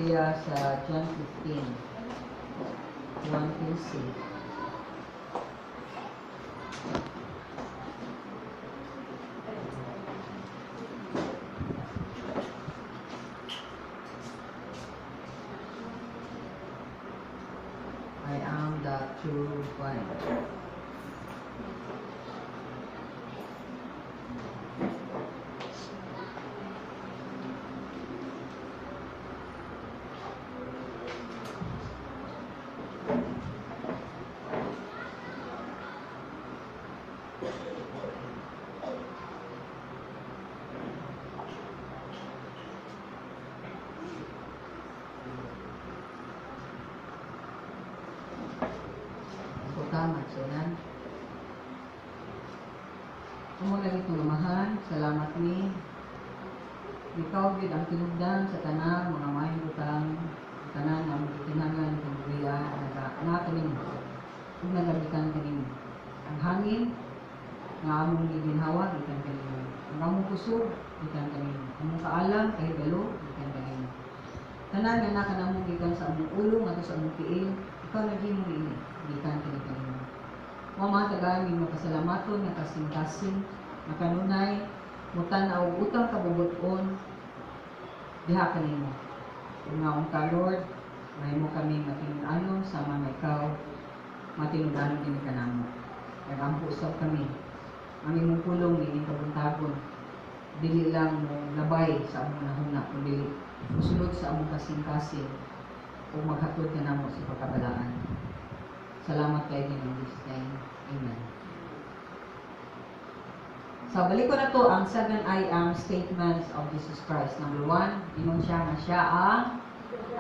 Biblia sa John 15, 1-6. I am the true vine. Tama siya. Amo lagi itong amahan, salamat ni. Ikaw gid ang tinugdan sa tanan mga maayong butang, tanan ang gitinangan ng buya na kaning ug nagabitan kaning ang hangin nga among giginhawa gikan kanimo. Ang among kusog gikan kanimo. Among kaalam kay galo gikan kanimo. Tanan nga nakanamo gikan sa among ulo ngadto sa among tiil, ikaw naghimo ini gikan kanimo. Mga tagaan magpasalamaton nga kasing-kasing nga kanunay mutan-aw utang kabubuton diha kanimo. Nga ka Lord, mahimo kami matinudanon sa mga ikaw matinudanon din kanamo. Nagampo usab kami. Aming mong pulong din kabuntagon. Dili lang mo labay sa among nahuna kundi musulod sa among kasing-kasing o maghatod kanamo sa pagkabalaan. Salamat kayo din in this time. Amen. So, balik ko na to ang 7 I am statements of Jesus Christ. Number 1, inong siya nga siya ang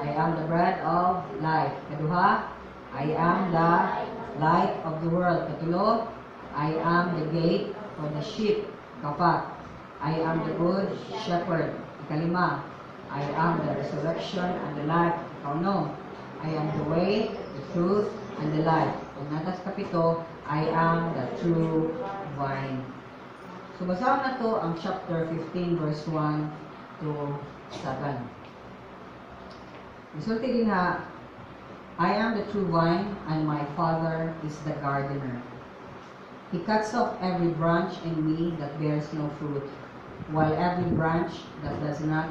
I am the bread of life. Kaduha, I am the light of the world. Katulo, I am the gate for the sheep. Kapat, I am the good shepherd. Ikalima, I am the resurrection and the life. Kauno, I am the way, the truth, and the life. Kung natas kapito, I am the true vine. So, basahan na to ang chapter 15, verse 1 to 7. Resulti din ha, I am the true vine, and my Father is the gardener. He cuts off every branch in me that bears no fruit, while every branch that does not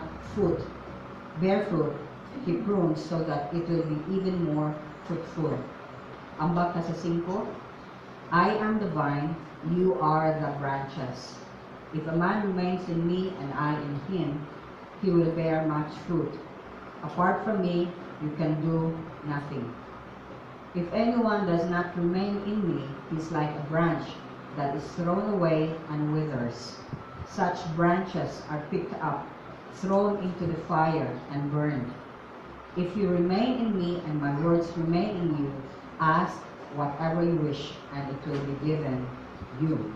bear fruit, He prunes so that it will be even more fruitful. Ambak na sa 5, I am the vine, you are the branches. If a man remains in me and I in him, he will bear much fruit. Apart from me, you can do nothing. If anyone does not remain in me, he is like a branch that is thrown away and withers. Such branches are picked up, thrown into the fire, and burned. If you remain in me and my words remain in you, ask whatever you wish, and it will be given you.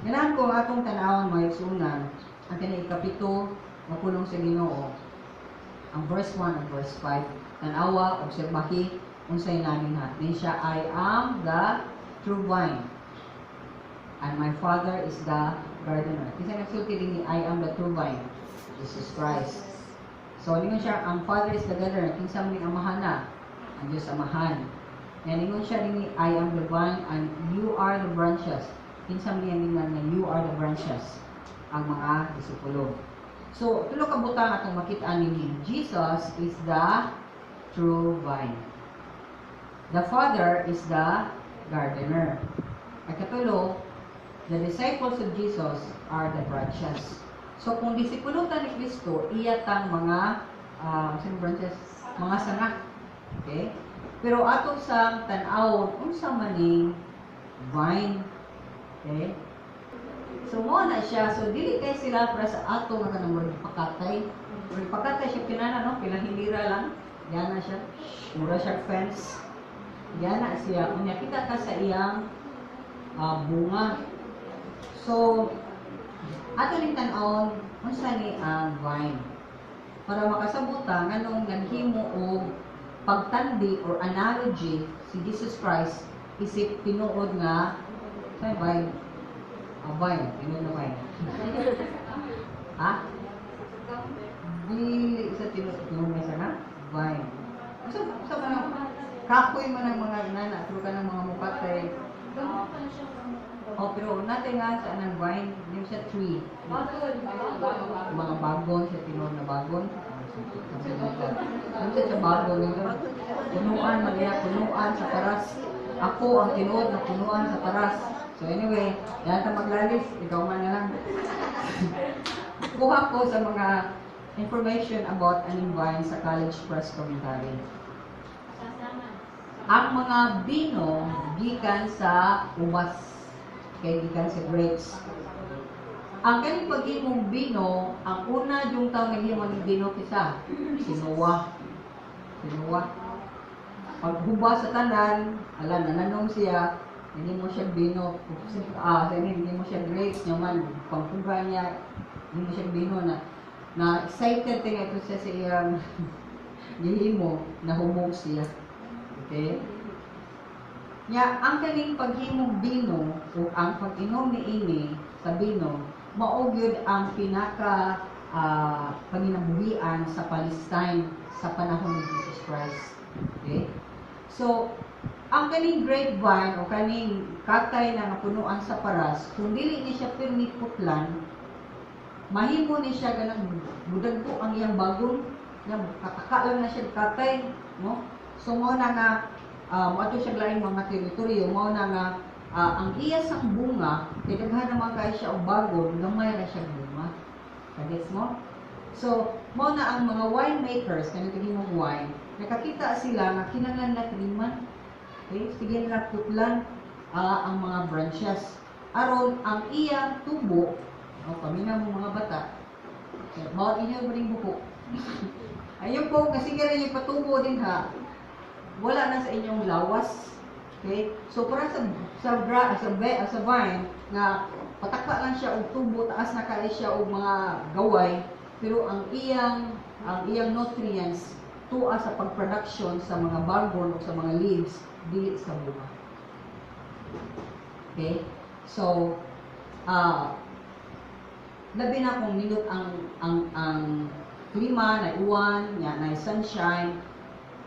Ganahan ko atong tanawon mga igsunan, ang kinaikapito nga pulong sa Ginoo, ang verse 1 at verse 5, tanawa, obserbahi, unsay namin natin siya, I am the true vine, and my Father is the gardener. Kasi nagsulti din ni I am the true vine, Jesus Christ. So, ningon siya, ang Father is the gardener, kinsa mo ning amahan na, ang Diyos amahan. Yan, ingon siya din, I am the vine and you are the branches. Kinsam niya nga you are the branches, ang mga disipulo. So, tulo ka butang atong makita ninyo. Jesus is the true vine. The Father is the gardener. At katulo, the disciples of Jesus are the branches. So, kung disipulo ta ni Kristo, iya tang mga branches, mga sanga. Okay? Pero ato sa tan-aw, unsa man ning vine. Okay? So, mo na siya. So, dili kay sila para sa ato nga kanang murag pakatay. Murag pakatay siya pinana, no? Pinahilira lang. Yana siya. Mura siya fence. Yana siya. Unya kita ka sa iyang bunga. So, ato ning tan-aw, unsa ni ang vine. Para makasabutan nganong ganhimo og pagtandi or analogy si Jesus Christ isip tinuod nga sa vine. Vine, tinuod na vine. Ha? Dili sa tinutulong may sana vine. Sa ka na kakoy man ang mga nana, pero ka ng mga mukatay. Oh, pero natin nga sa anang vine, hindi siya tree. Mga bagon, siya tinod na bagon. Ano siya bagon? Punuan, punuan sa paras. Ako ang tinod na punuan sa paras. So anyway, yan ka maglalis, ikaw man na lang. Kuha ko sa mga information about anong vine sa College Press Commentary. Ang mga bino gikan sa ubas, kay gikan sa grapes. Ang kaning paghimong bino, ang una yung tao naghimong bino kisa sinuwa. Paghuba sa tanan, ala nananong siya, hindi mo siya bino, hindi mo siya grapes naman, pangkuba niya, hindi mo siya bino na excited tingay ito siya sa iyang gihimo, nahumog siya. Okay? Ang kaning paghimong bino o ang pag-inom ni ini sa bino, maugyod ang pinaka panginabuhian sa Palestine sa panahon ni Jesus Christ. Okay? So, ang kaning grapevine o kaning katay na napunuan sa paras, kung dili ni siya pirmi putlan, mahimo ni siya ganang budagpo ang iyang bagong, kataka lang na siya katay, no? So mo na nga ato siya laing mga teritoryo, mo na nga ang iya sang bunga, kay daghan naman kay siya og bagon, gamay na siya bunga. Kagets mo? So mo na ang mga winemakers kanang tigimong wine, nakakita sila nga kinahanglan na triman. Okay, sige nila putlan ang mga branches aron ang iya tubo o pamina mo mga bata. Mao inyo ring buko. Ayun po kasi gira yung patubo din ha. Wala na sa inyong lawas. Okay? So para sa vine nga patakpa lang siya og tubo, taas na kay siya og mga gaway, pero ang iyang nutrients tuwa sa pagproduction sa mga bagon o sa mga leaves dili sa bunga. Okay? So labi na kung nindot ang klima na uwan, na sunshine,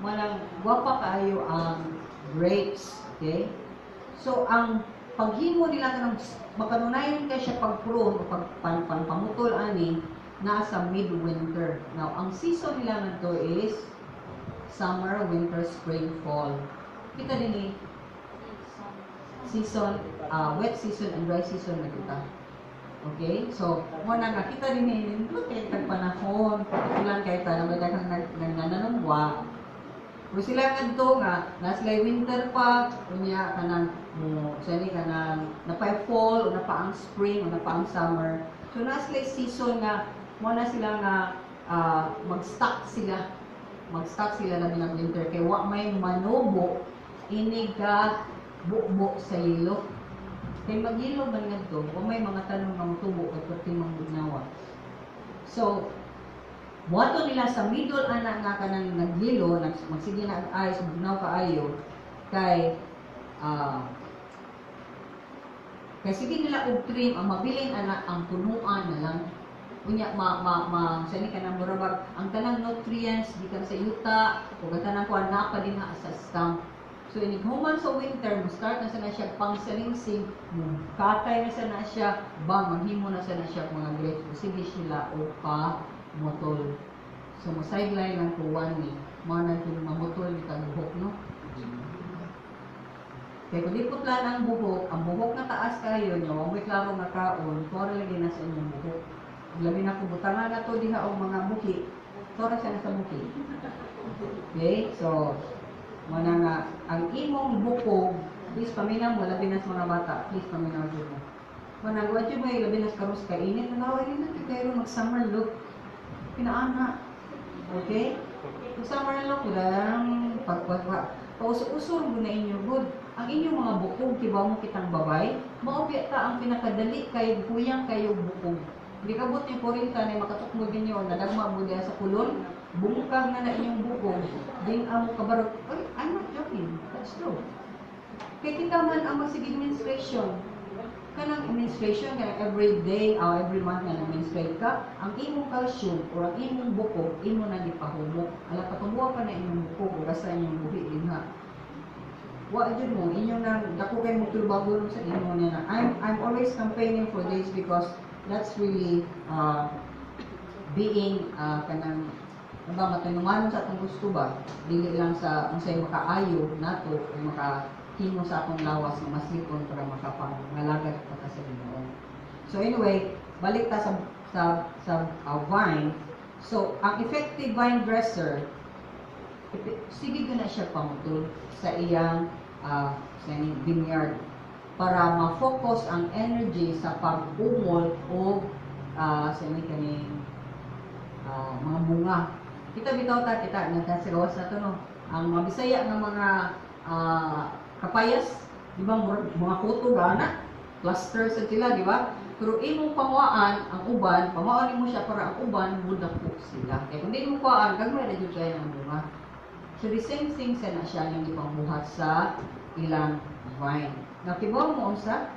manang gwapa kaayo ang grapes. Okay? So ang paghimo nila kanang makanunayon kay siya pagprune o pagpamutol ani nasa midwinter. Now ang season nila ngadto is summer, winter, spring, fall. Kita din season, wet season and dry season na kita. Okay? So, muna nga, kita rin kay tagpanahon, patulan kay ta, na may daghang nananungwa. Kung sila nga ito nga, naslay winter pa, kunya kanang, sali kanang, napay fall, o napa ang spring, o napa ang summer. So, naslay season nga, muna sila nga, mag-stock sila labi ng winter. Kaya wa may manobo, iniga, bukbo sa yelo. Kaya mag-yelo ba nga ito? O may mga tanong ng tubo at pati mga bugnawa. So, buhato nila sa middle anak nga ka nang nag-yelo, magsige na ay sa bugnaw kaayo, kay sige nila og trim, ang mabiling anak ang punuan na lang. Kunya, sani ka nang murabag, ang tanang nutrients, gikan sa yuta, o katanang ko, napa din ha sa stump. So, inighuman sa winter, start na sana siya pang salingsing, katay na sana siya, maghimo na sana siya mga grapes. Sige sila o motol. So, sideline lang kuwan ni, mga naging mamotol ni buhok, no? Kaya kung di putlan ang buhok na taas kayo nyo, may klaro na kaon, tora lagi na sa inyong buhok. Labi na kung butangan na to diha o mga buki, tora siya na sa buki. Okay, so, mana nga, ang imong bukog, please paminaw mo, labi na sa mga bata, please paminaw mo. Mana nga, wadyo may labi na sa karus kainit, nanaway na kayo mag-summer look. Pinaana. Okay? Mag-summer look, lang pausok-usok mo na inyo good. Ang inyong mga bukog, kiba mo kitang babay, maobya ta ang pinakadali kayo, kuyang kayo bukog. Hindi kabot yung 40 na makatukmo din yun, nadagma mo diya sa kulon, bumukag na inyong bukog, din ang kabarot. Ay, I'm not joking. That's true. Kaya kita man ang magsigig menstruation. kanang administration, kanang every day o every month nga administrate ka, ang imong calcium o ang imong bukog, imo na gipahumok. Ala patumuha pa na imong bukog o rasa inyong buhi din ha. Wa jud mo inyo na dako kay mo tulbagon sa inyo niya na I'm always campaigning for this because that's really being kanang ba matanumanon sa atong gusto ba dili lang sa unsay makaayo nato o makahimo sa atong lawas nga maslipon para makapangalagat pa sa Ginoo. So anyway, balik ta sa vine. So ang effective vine dresser sige na siya pamutol sa iyang sa vineyard para ma-focus ang energy sa pag-umol o sa kaning mga bunga. Kita bitaw ta kita nagkasigawas na to no. Ang mga Bisaya nga mga kapayas, di ba mga kuto gana, cluster sa sila, di ba? Pero imong pamawaan ang uban, pamawaan mo siya para ang uban mudako sila. Kaya kung di mo pawaan, gagmay na jud kaya ng bunga. So the same thing sa na siya yung ipangbuhat sa ilang vine. Nakibaw mo unsa?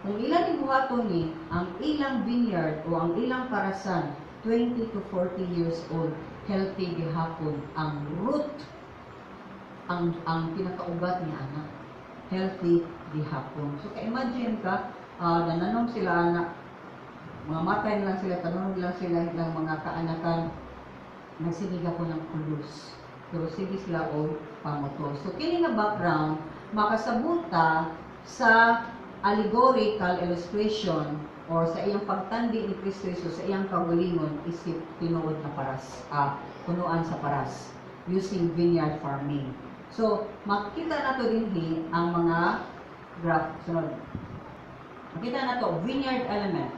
Kung ilang ibuhaton ni ang ilang vineyard o ang ilang karasan 20 to 40 years old, healthy gihapon ang root ang pinakaugat niya anak. Healthy gihapon. So ka-imagine ka nananong sila na mga matay lang sila, tanong lang sila ilang mga kaanakan nagsigiga ko ng kulus. Pero sige sila o pamutol. So, kini nga background, makasabuta sa allegorical illustration or sa iyang pagtandi ni Kristo Jesus sa iyang kagalingon isip tinuod na paras, punuan sa paras, using vineyard farming. So, makita na to din ang mga graph. Sunod. Makita na to, vineyard element.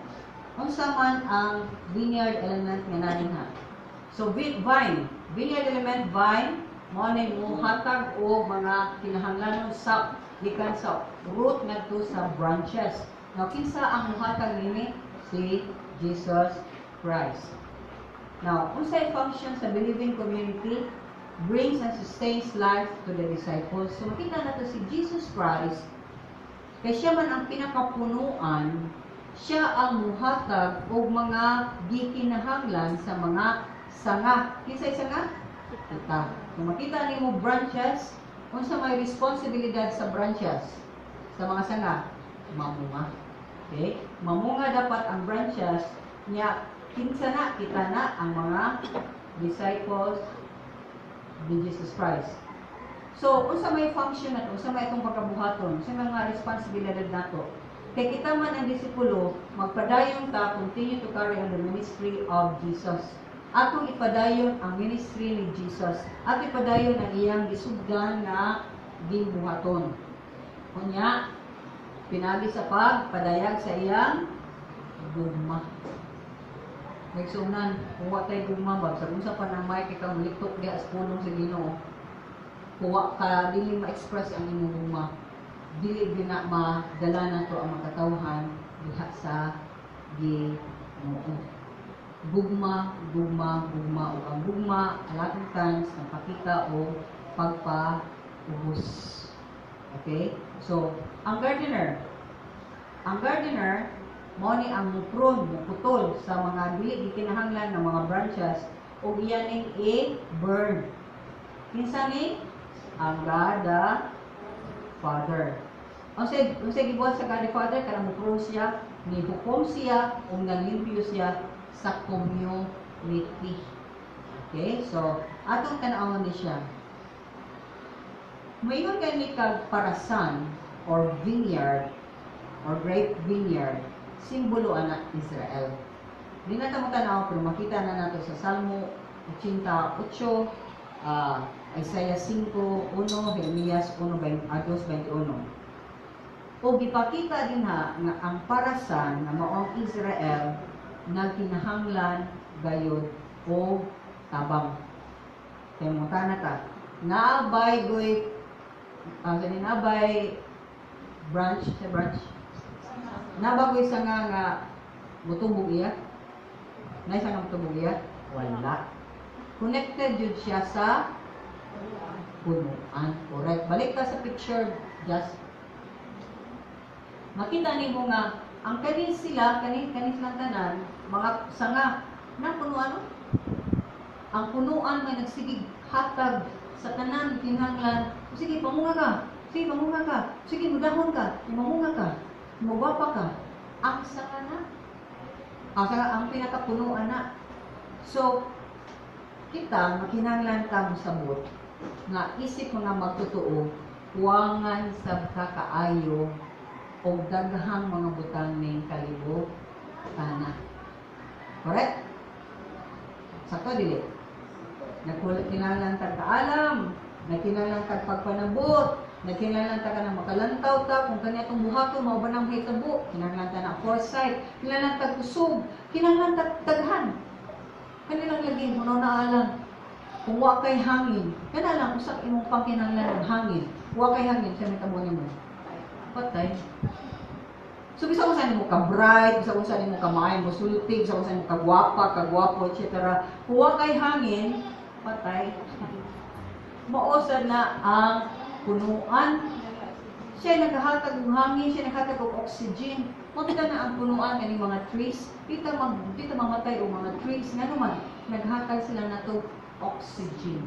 Unsa man ang vineyard element nga nanin ha? So, vine. Vineyard element, vine, mo na mo hatag o mga kinahanglanon sa gikan sa root ngadto sa branches. Now, kinsa ang muhatag nini? Si Jesus Christ. Now, unsay function sa believing community? Brings and sustains life to the disciples. So, makita nato si Jesus Christ, kay siya man ang pinakapunuan, siya ang muhatag o mga gikinahanglan sa mga sanga. Kinsay sanga? Kita. Kung makita nimo branches, unsa may responsibilidad sa branches? Sa mga sanga? Mamunga. Okay? Mamunga dapat ang branches niya. Kinsa na, kita na ang mga disciples ni Jesus Christ. So, unsa may function nato? Unsa may itong pagkabuhaton? Unsa may mga responsibilidad nato? Kay kita man ang disipulo, magpadayon ta, continue to carry on the ministry of Jesus. Atong ipadayon ang ministry ni Jesus. At ipadayon ang iyang gisugdan nga gibuhaton. Kunya, pinagi sa pagpadayag sa iyang gugma. Nagsunan, kung watay gugma ba, sa unsa pa ng mic ikaw muliktok diha sa pulong sa Ginoo. Kuwa ka dili ma-express ang imong gugma. Dili na madala na to ang makatawhan diha sa Ginoo. Gugma, ug ang gugma alating times ng pakita o pagpaubos. Okay? So, ang gardener mo ni ang mupron, muputol sa mga dili gikinahanglan ng mga branches o iyaning i-burn. Kinsa ni? Ang God the Father. Unsay gibuhat sa God the Father kanang mupron siya, ni hukom siya o nanlimpyo siya sa community. Okay? So, atong tan-awon ni siya. Mayon gani kag parasan or vineyard or grape vineyard, simbolo anak Israel. Di na mo tanaw pero makita na nato sa Salmo 88, Isaiah 5:1, Jeremias 2:21. O gipakita din ha nga ang parasan nga maong Israel nagkinahanglan gayud o tabang. Kaya mo ta naabay goy nabay branch sa branch. Nabagoy sa nga mutubog iya. Nay sa nga mutubog iya? Wala. Connected jud siya sa punuan. Correct. Balik ka sa picture just makita nimo nga ang kanin sila, kanin silang tanan, mga sanga na punuan. Ang punuan may nagsigig hatag sa tanan kinahanglan. Sige, pamunga ka. Sige, pamunga ka. Sige, mudahon ka. Mamunga ka. Magwapa ka. Ang sanga na. Ang pinakapunuan na. So, kita, makinahanglan ka musabot nga isip mo nga magtotoo, huwangan sa kakaayo o daghang mga butang ning kalibot ana. Correct? Sakto dili. Nakulat kinahanglan tag kaalam, nakinahanglan tag pagpanabot, nakinahanglan ta kanang makalantaw ta kung kanya tong buhaton mao ba nang hitabo, kinahanglan ta na foresight, kinahanglan tag kusog, kinahanglan tag taghan. Kanilang lagi mo na alam. Kung wa kay hangin, kana lang usak imong pangkinahanglan ng hangin. Wa kay hangin sa mitabo nimo. Patay. So bisa usan nimo ka bright, bisa usan nimo ka maayo, mosultig, bisa usan nimo ka gwapa, kagwapo, etc. Kung wa kay hangin, patay. Mausad na ang punuan. Siya naghahatag ng hangin, siya naghahatag ng oxygen. Makita na ang punuan ng mga trees, dito mamatay o mga trees, nga naman, naghatag sila na to oxygen.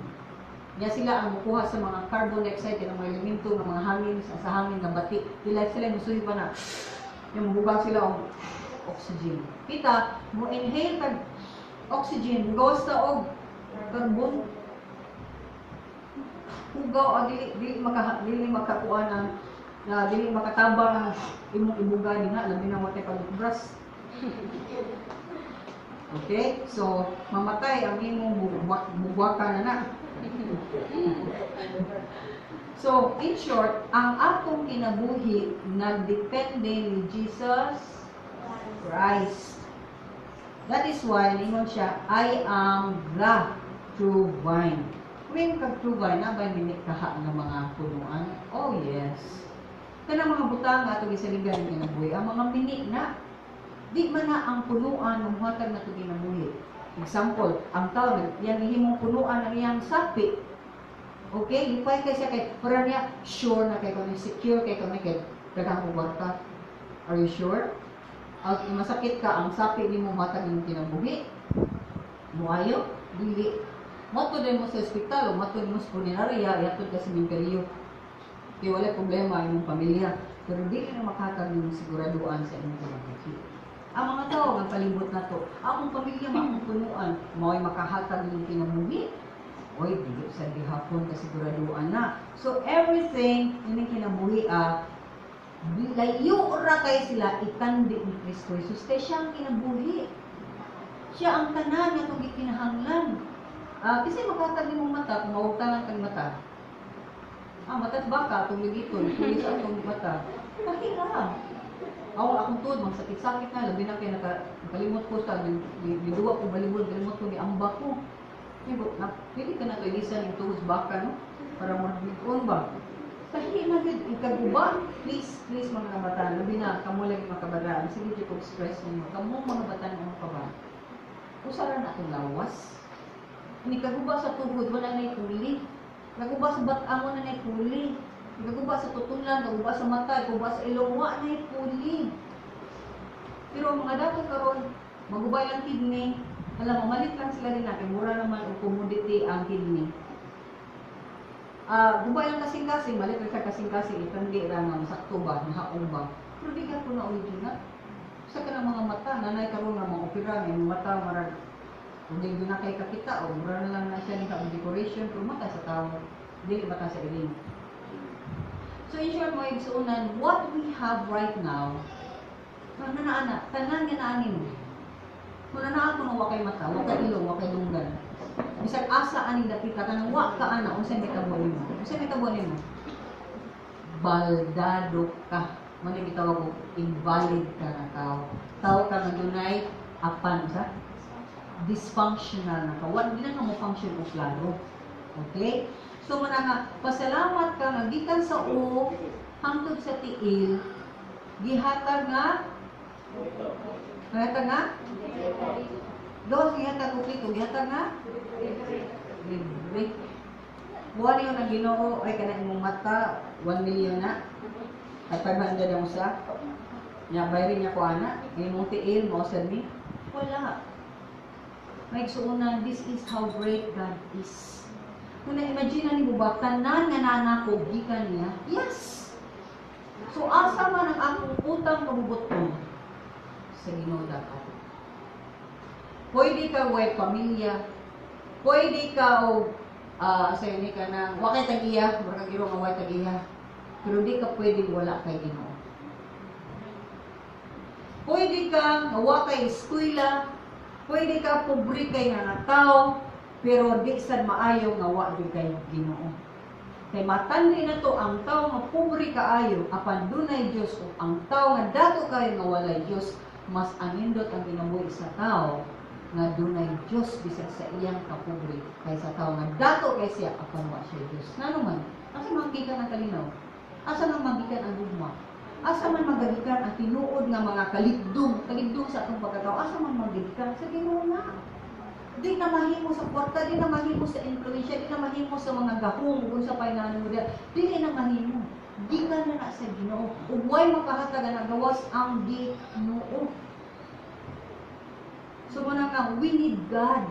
Kaya sila ang mukuha sa mga carbon dioxide, ng mga elemento, ng mga hangin, sa hangin na bati. Sila musuhi pa na, yung mabugang sila ang oxygen. Kita, mo inhale kag oxygen, gawas na og carbon. Hugaw, dili makakuha ng dili makatabang ang imong ibuga dinha labi na watay pag-brush. Okay? So, mamatay ang imong bugwaka na. So, in short, ang atong kinabuhi nagdepende ni Jesus Christ. That is why ningon siya, I am the true vine. Kung kag-true vine, nabay minit kaha ng mga punuan? Oh yes. Kanang mga butang nga itong isaligan ng kinabuhi, ang mga minit na, di man na ang punuan ng hatag na itong kinabuhi. Example, ang tao, yan hihimong punuan ng iyang sapi. Okay? Ipay kay siya kay, para niya, sure na kay kung secure kay kung kay dagang kubarta. Are you sure? At masakit ka, ang sapi ni mo hatag ng kinabuhi. Muayo? Dili. Mato din mo sa ospital o mato din mo sa punerarya, yatod ka sa minteriyo. Kaya wala problema yung pamilya. Pero di na makatag yung siguraduan sa inyong pamilya. Ang mga tao, magpalibot na to, akong pamilya, akong punuan, maway makahatag yung kinabuhi. Oy, di sa gihapon ka siguraduan na. So everything, yung kinabuhi, layo ra kay sila itandi ni Kristo Jesus. Kaya siya ang kinabuhi. Siya ang tanan niya itong ikinahanglan. Kasi makatag mong mata, kung mawagtanan kang mata, mata's baka, itong ligiton, tulis ang itong mata, kahira. Akong tuod, magsakit-sakit na, labi na kayo nakalimot ko sa, biduwa ko balibod, galimot ko, niamba ko. Pwede ka na ito, ilisan yung tuhos baka, no? Para magbigon ba? Kahit na din, ikaguba, please mga bata, labi na, kamo lagi makabadaan, sige dito express ninyo, kamo mga bata na pa ba? Usaran na itong lawas. Hindi kaguba sa tuhod, wala na ikuli. Kaguba sa batang, wala na ikuli. Kaguba sa tutulan, kaguba sa mata, kaguba sa ilong, wala na ikuli. Pero mga dato karon, magubay ang kidney, alam, mamalit lang sila din natin, mura naman o commodity ang kidney. Gubay lang kasing-kasing, malit lang sa kasing-kasing, itandi lang ang sakto ba, nahaong ba. Pero di ka po na original. Sa ka ng mga mata, nanay karon nga mga opera, may mata, marag, kung hindi na kayo kakita, o mura na lang na siya ng decoration, pero mata sa tao, hindi mata sa iling. So in short, mga igsuunan, what we have right now, tanan nga naanin mo. Kung nanaan ko nang wakay mata, wakay ilong, wakay lunggan. Bisag asa aning dapita ka nang wak ka ana, unsay metabolism mo. Unsay metabolism mo? Baldado ka. Muna gitawag ko, invalid ka na tao. Tao ka na dunay apan sa dysfunctional na ka. Hindi na ka mo function o klaro. Okay? So muna nga, pasalamat ka nga gikan sa o hangtod sa tiil, gihatag nga Dos, gihatag ko pito, gihatag nga libre. Buwan yun ang Ginoo ay kanang imong mata, 1 million na. At 500 ang usa. Nya bayrin niya ko ana, imong tiil mo sad ni. Wala. May suunan, this is how great God is. Kung na-imagine na ni mo ba, tanan nga nanako, gikan niya? Yes! So, asa man ang akong utang kabubuton sa Ginoo dapat. Pwede ka way pamilya, pwede ka o sa ini ka na wakay tag-iya, baka giro nga way tag-iya. Pero di ka pwede wala kay Ginoo. Pwede ka nga wakay eskwela, pwede ka pobre kay nga tao, pero di sad maayo nga wa di kay Ginoo. Kay matandi na to ang tao nga pobre kaayo apan dunay Dios o ang tao nga dato kayo nga walay Dios mas anindot ang ginabuhi sa tao nga dunay Dios bisag sa iyang kapobre kaysa tao nga dato kay siya apan wa siya Dios. Ngano man? Asa man gikan ang kalinaw? Asa man magikan ang gugma? Asa man magagikan ang tinuod nga mga kaligdong sa atong pagkatao? Asa man magikan sa Ginoo nga? Di na mahimo sa kwarta, di na mahimo sa influensya, di na mahimo sa mga gahong kung sa painanan mo diya. Di na mahimo. Di ka na sa Ginoo. Ug way makahatag na gawas ang Ginoo. So mo nga, we need God.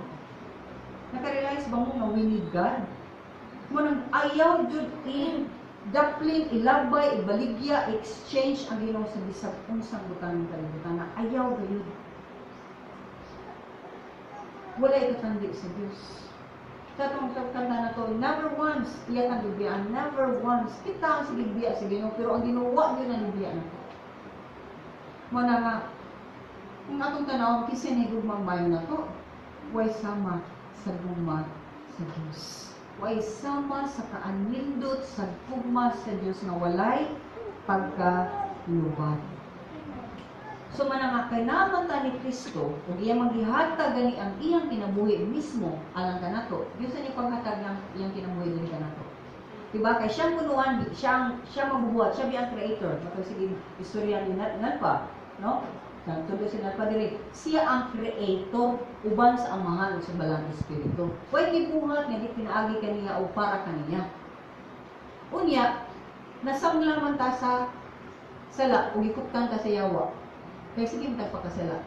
Nakarealize ba mo nga we need God? Mo nang ayaw jud daplin, ilabay, ibaligya, exchange ang Ginoo sa bisag unsang butang kalibutan na ayaw gayud. Wala ikatandi sa Diyos. Katong tanda na to, never once, iya kang libiyaan, never once. Kita ang sigibiya sa Ginoo, pero ang ginawa yun ang libiyaan na to. Muna nga, kung atong tanawang kisinigugmang mayo na to, way sama sa gugma sa Diyos. Way sama sa kaanindot sa gugma sa Diyos na walay pagkalubad. So manang kinamatay ni Kristo, kung iya maghihatag gani ang iyang kinabuhi mismo, alang ka na to, Diyos na ipaghatag ng iyang kinabuhi gani ka na to. Diba? Kaya siyang punuan, siya mabubuhat, siya biyang creator. Matag sige, istorya ni Nalpa, no? Tuloy si Nalpa diri, siya ang creator, uban sa amahan o sa balang espiritu. Pwede buhat nga di pinaagi kaniya o para kaniya. Unya, nasanglang man ta sa sala, o gikuptan ka sa yawa. Kaya sige magpakasala.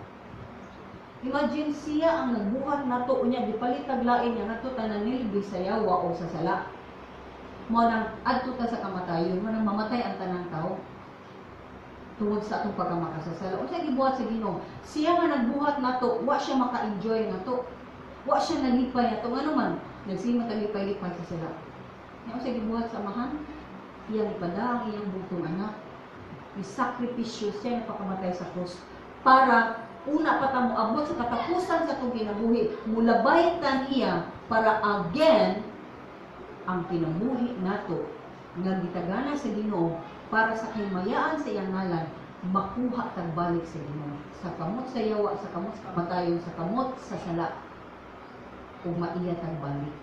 Imagine siya ang nagbuhat na to, unya gipalit taglain niya nato tanan nilbi sa yawa o sa sala. Mo nang adto ta sa kamatayon, mo nang mamatay ang tanang tao. Tungod sa atong pagkamakasasala. Unsa gibuhat sa Ginoo? Siya nga nagbuhat na to, wa siya maka-enjoy na to. Wa siya nalipay na to. Ngano man? Nagsimot ang lipay-lipay sa sala. Unsa gibuhat sa amahan? Iyang ipada ang iyang butong anak. Isakripisyo siya na pagkamatay sa krus para una pa ta moabot sa katapusan sa itong kinabuhi, mulabay ta niya para again ang kinabuhi nato nga gitagana sa Ginoo para sa himayaan sa iyang ngalan makuha tagbalik sa Ginoo sa kamot sa yawa, sa kamot sa kamatayon, sa kamot sa sala ug maiya tagbalik.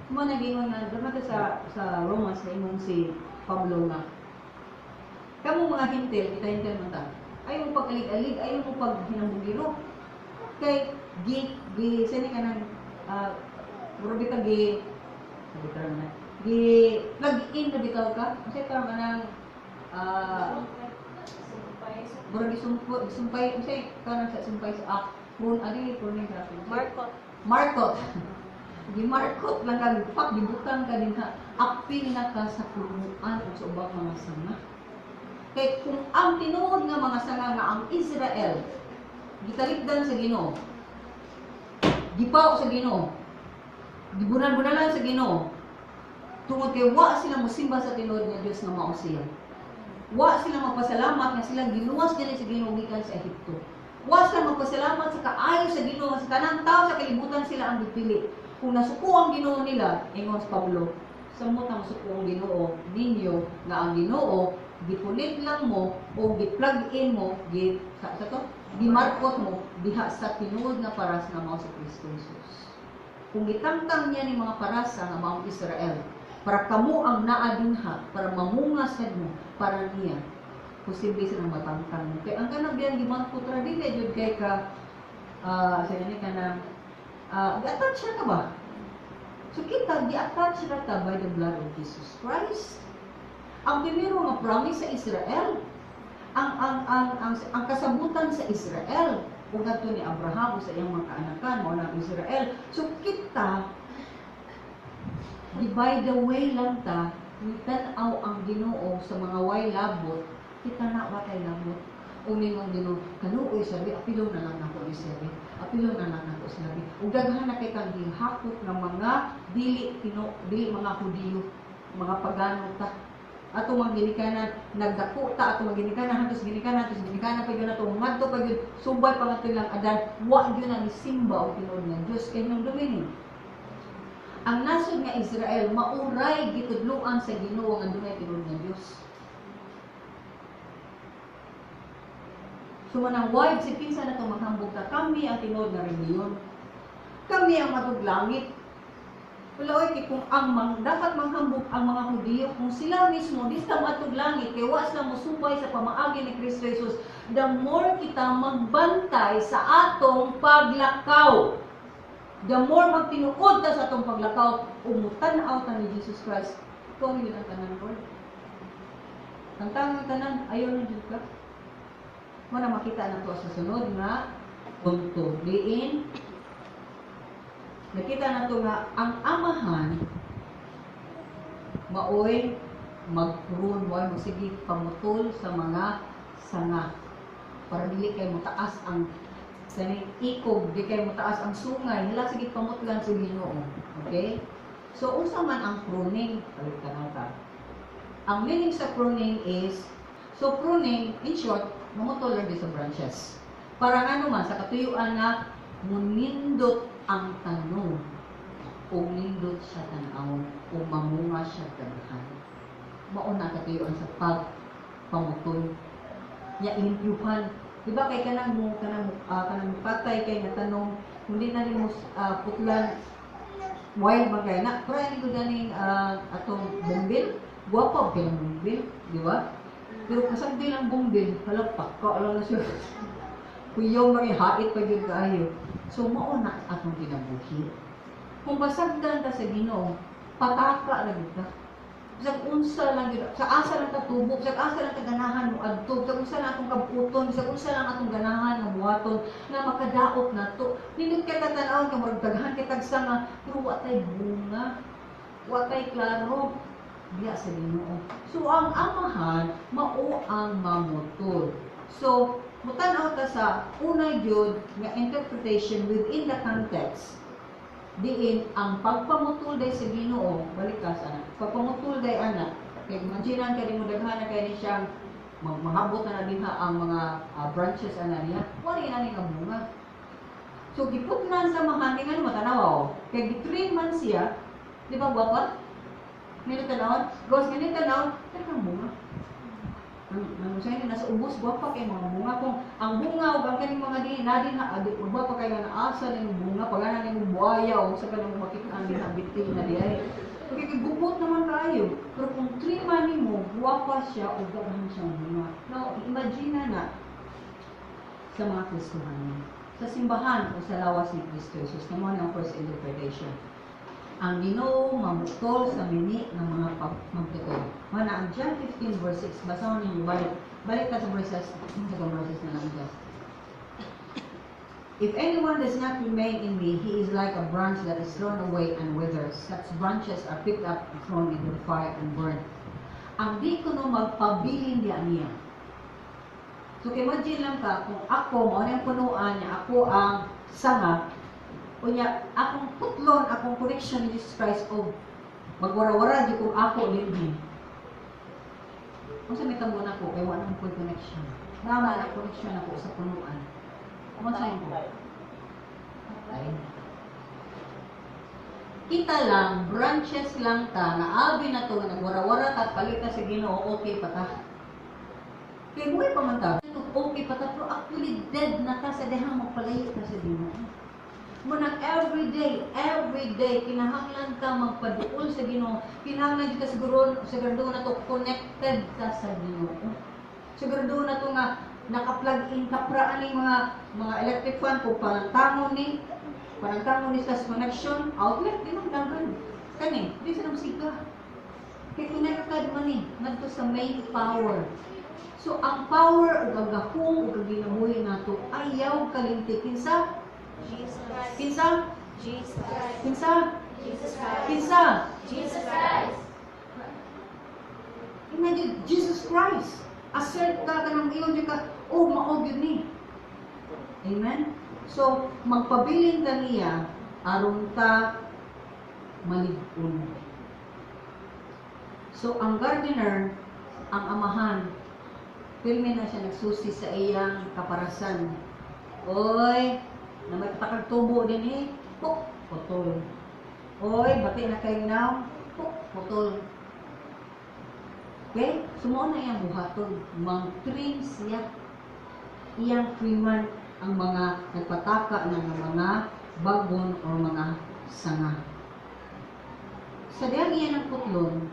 Mo na gingon na dumata sa Romans na imong si Pablo nga kamu mga hintil, kita hintil man ta. Ayaw mo pag-alig-alig, ayaw mo pag-hinambugiro. Kay, sini ka ng, puro bitaw, plug-in na bitaw ka. Kasi ka nga ng, puro gisumpay, kasi ka nang sa sumpay sa, Markot. Markot lang ka, gibutan ka din ha, apil na ka sa puruan o sa ubang mga sama. Kaya kung ang tinuod nga mga sanga nga ang Israel, gitalikdan sa Ginoo, gipaw sa Ginoo, gibunan-bunalan sa Ginoo, tungod kay wa sila mosimba sa tinuod nga Dios nga mao siya. Wa sila magpasalamat nga sila giluwas dili sa Ginoo gikan sa Ehipto. Wa sila magpasalamat sa kaayo sa Ginoo sa tanang tao sa kalibutan sila ang dipili. Kung nasuko ang Ginoo nila, ingon sa Pablo, samot ang suko ang Ginoo ninyo nga ang Ginoo gipulit lang mo o gi-plug in mo gimarkot mo diha sa tinuod nga paras nga mao si Kristo Jesus. Kung gitangtang niya ni mga parasa nga mao Israel para kamo ang naa dinha para mamungasad mo para niya posible sa matangtang mo. Kaya ang kanang biyang gimarkot ra dili jud kay ka sa gani kana attach ra ka ba? So kita di-attach ra ta by the blood of Jesus Christ. Ang primero nga promise sa Israel, ang kasabutan sa Israel, kung ngadto ni Abraham sa iyang mga kaanakan mo ng Israel. So kita, by the way lang ta, tanaw ang Ginoo sa mga way labot, kita na watay labot. Uningong Ginoo, kanuoy sabi, apilo na lang nako ni sabi. Apilo na lang nako sabi. Ug daghan na kay kang gihakot ng mga dili mga Hudiyo, mga pagano ta. Ato mga ginikanan nagdako ta, ato mga ginikanan hantos ginikanan pa gyud ato ngadto pa gyud subay pa nga lang adan wa gyud na gisimba og tinuod nga Dios kay nung domini. Ang nasod nga Israel mauray gitudloan sa Ginoo nga dunay tinuod nga Dios. So manang wide si kinsa na to maghambog ta, kami ang tinuod nga reliyon. Kami ang matuglangit. Wala oy kung dapat manghambog ang mga Hudiyo kung sila mismo di sa matug langit kay wa sila mosubay sa pamaagi ni Kristo Jesus, the more kita magbantay sa atong paglakaw, the more magtinuod ta sa atong paglakaw, umutan-aw ta ni Jesus Christ. Kung yun ang tanan ko. Ang tanan ayaw na jud ka. Mo na makita na to sa sunod nga punto. Diin nakita na to nga ang amahan maoy mag-prune, maoy magsige pamutol sa mga sanga para dili kay mutaas ang saning ikog, di kay mutaas ang sungay, hala sige pamutlan sa Ginoo. Okay? So unsa man ang pruning? Palitan ta. Ang meaning sa pruning is, so pruning in short, mamutol lang sa branches. Para nga naman sa katuyuan nga munindot ang tanong o nindot siya tanaw o mamunga siya tanahan. Mauna katuyuan sa pagpamutol. Ya limpyuhan. Diba kay kanang patay kay nga tanong, hindi na rin mo putlan wild magay na. Pero hindi ko ganing atong bumbil. Guwapa ba yung bumbil? Di ba? Pero kasagdi lang bumbil, halappak ka lang na siya. Kuyaw mga hait pa yung kayo. So, mauna atong ginabuhi. Kung basagdan ka sa Ginoo, pataka lang ka. Sa unsa lang yun, sa asa lang katubok, sa asa lang kaganahan mo adto, sa unsa lang atong kabuton, sa unsa lang atong ganahan nga buhaton, nga makadaot na to. Nindot kay tatanawon ka magdaghan kay tagsa nga, pero wa tay bunga, wa tay klaro. Diya sa Ginoo. So, ang amahan, mao ang mamutol. So, mutan-aw ta sa unay gyud nga interpretation within the context. Diin ang pagpamutol day sa Ginoo, balik ka sa pagpamutol day ana. Kay imagine kay mo daghan na kay ni siyang mahabot na diha ang mga branches ana niya. Wala na ni nga bunga. So giputnan sa mahani nga matanaw. Kay 3 months siya, di ba gwapa? Nito tanawon, gos nga nito tanawon, kang bunga. Nangusay na nasa ubos, gwapa kay mga bunga. Kung ang bunga o ang kaning mga nadin ha, gwapa kay nga naasa ng bunga, pagana ng buhaya o sa kanang makitaan din habitin na diay. Kaya gubot naman tayo. Pero kung 3 months mo, gwapa siya o ganahan siyang bunga. Now, imagine na sa mga Kristohanin. Sa simbahan o sa lawas ni Kristo Jesus, naman ang first interpretation. Ang Ginoo mamutol sa mini ng mga magtutuo. Mana ang John 15 verse 6, basahin niyo balik ka sa verses na lang dyan. If anyone does not remain in me, he is like a branch that is thrown away and withers. Such branches are picked up and thrown into the fire and burned. Ang di ko no magpabilin niya. So imagine lang ka, kung ako, mo ang punuan niya, ako ang sanga, kunya akong putlon, akong connection ni Jesus Christ o magwara-wara di kung ako living. Kung sa may tamo na ko, kaya wala nang connection. Naman ang connection ako sa punuan. Kung saan ko? Kita lang, branches lang ta, naabi na to, nagwara-wara ta, palita sa Ginoo, okay pa ta. Kaya buhay pa man ta. Okay pa ta, pero actually dead na ta sa dehang magpalayo ta sa Ginoo. Munang every day, kinahanglan ka magpaduol sa Ginoo. Kinahanglan ka siguro na to connected ka sa Ginoo. Siguro na to nga naka-plug in kapraan ng mga electric fan kung parang tamon ni sa connection outlet din ang dagan. Kani, di sa nang siga. Kaya connected man eh, ngadto sa main power. So, ang power o gagahong o gaginabuhi nato ayaw kalinti. Kinsa? Jesus Christ. Kinsa? Jesus Christ. Kinsa? Jesus Christ. Kinsa? Jesus Christ. Imagine, Jesus Christ. Assert ka kanang iyon ka, oh, maog yun ni. Amen? So, magpabiling ka niya, aron ta malig-un. So, ang gardener, ang amahan, pirmi na siya nagsusi sa iyang kaparasan. Oy, na may patakag tubo din eh, puk, putol. Oy, bati na kayo now, puk, putol. Okay? Sumuon na iyang buhaton. Mang-trim siya. Iyang triman ang mga nagpataka ng mga bagon o mga sanga. Sa diyang iyan ng putlon,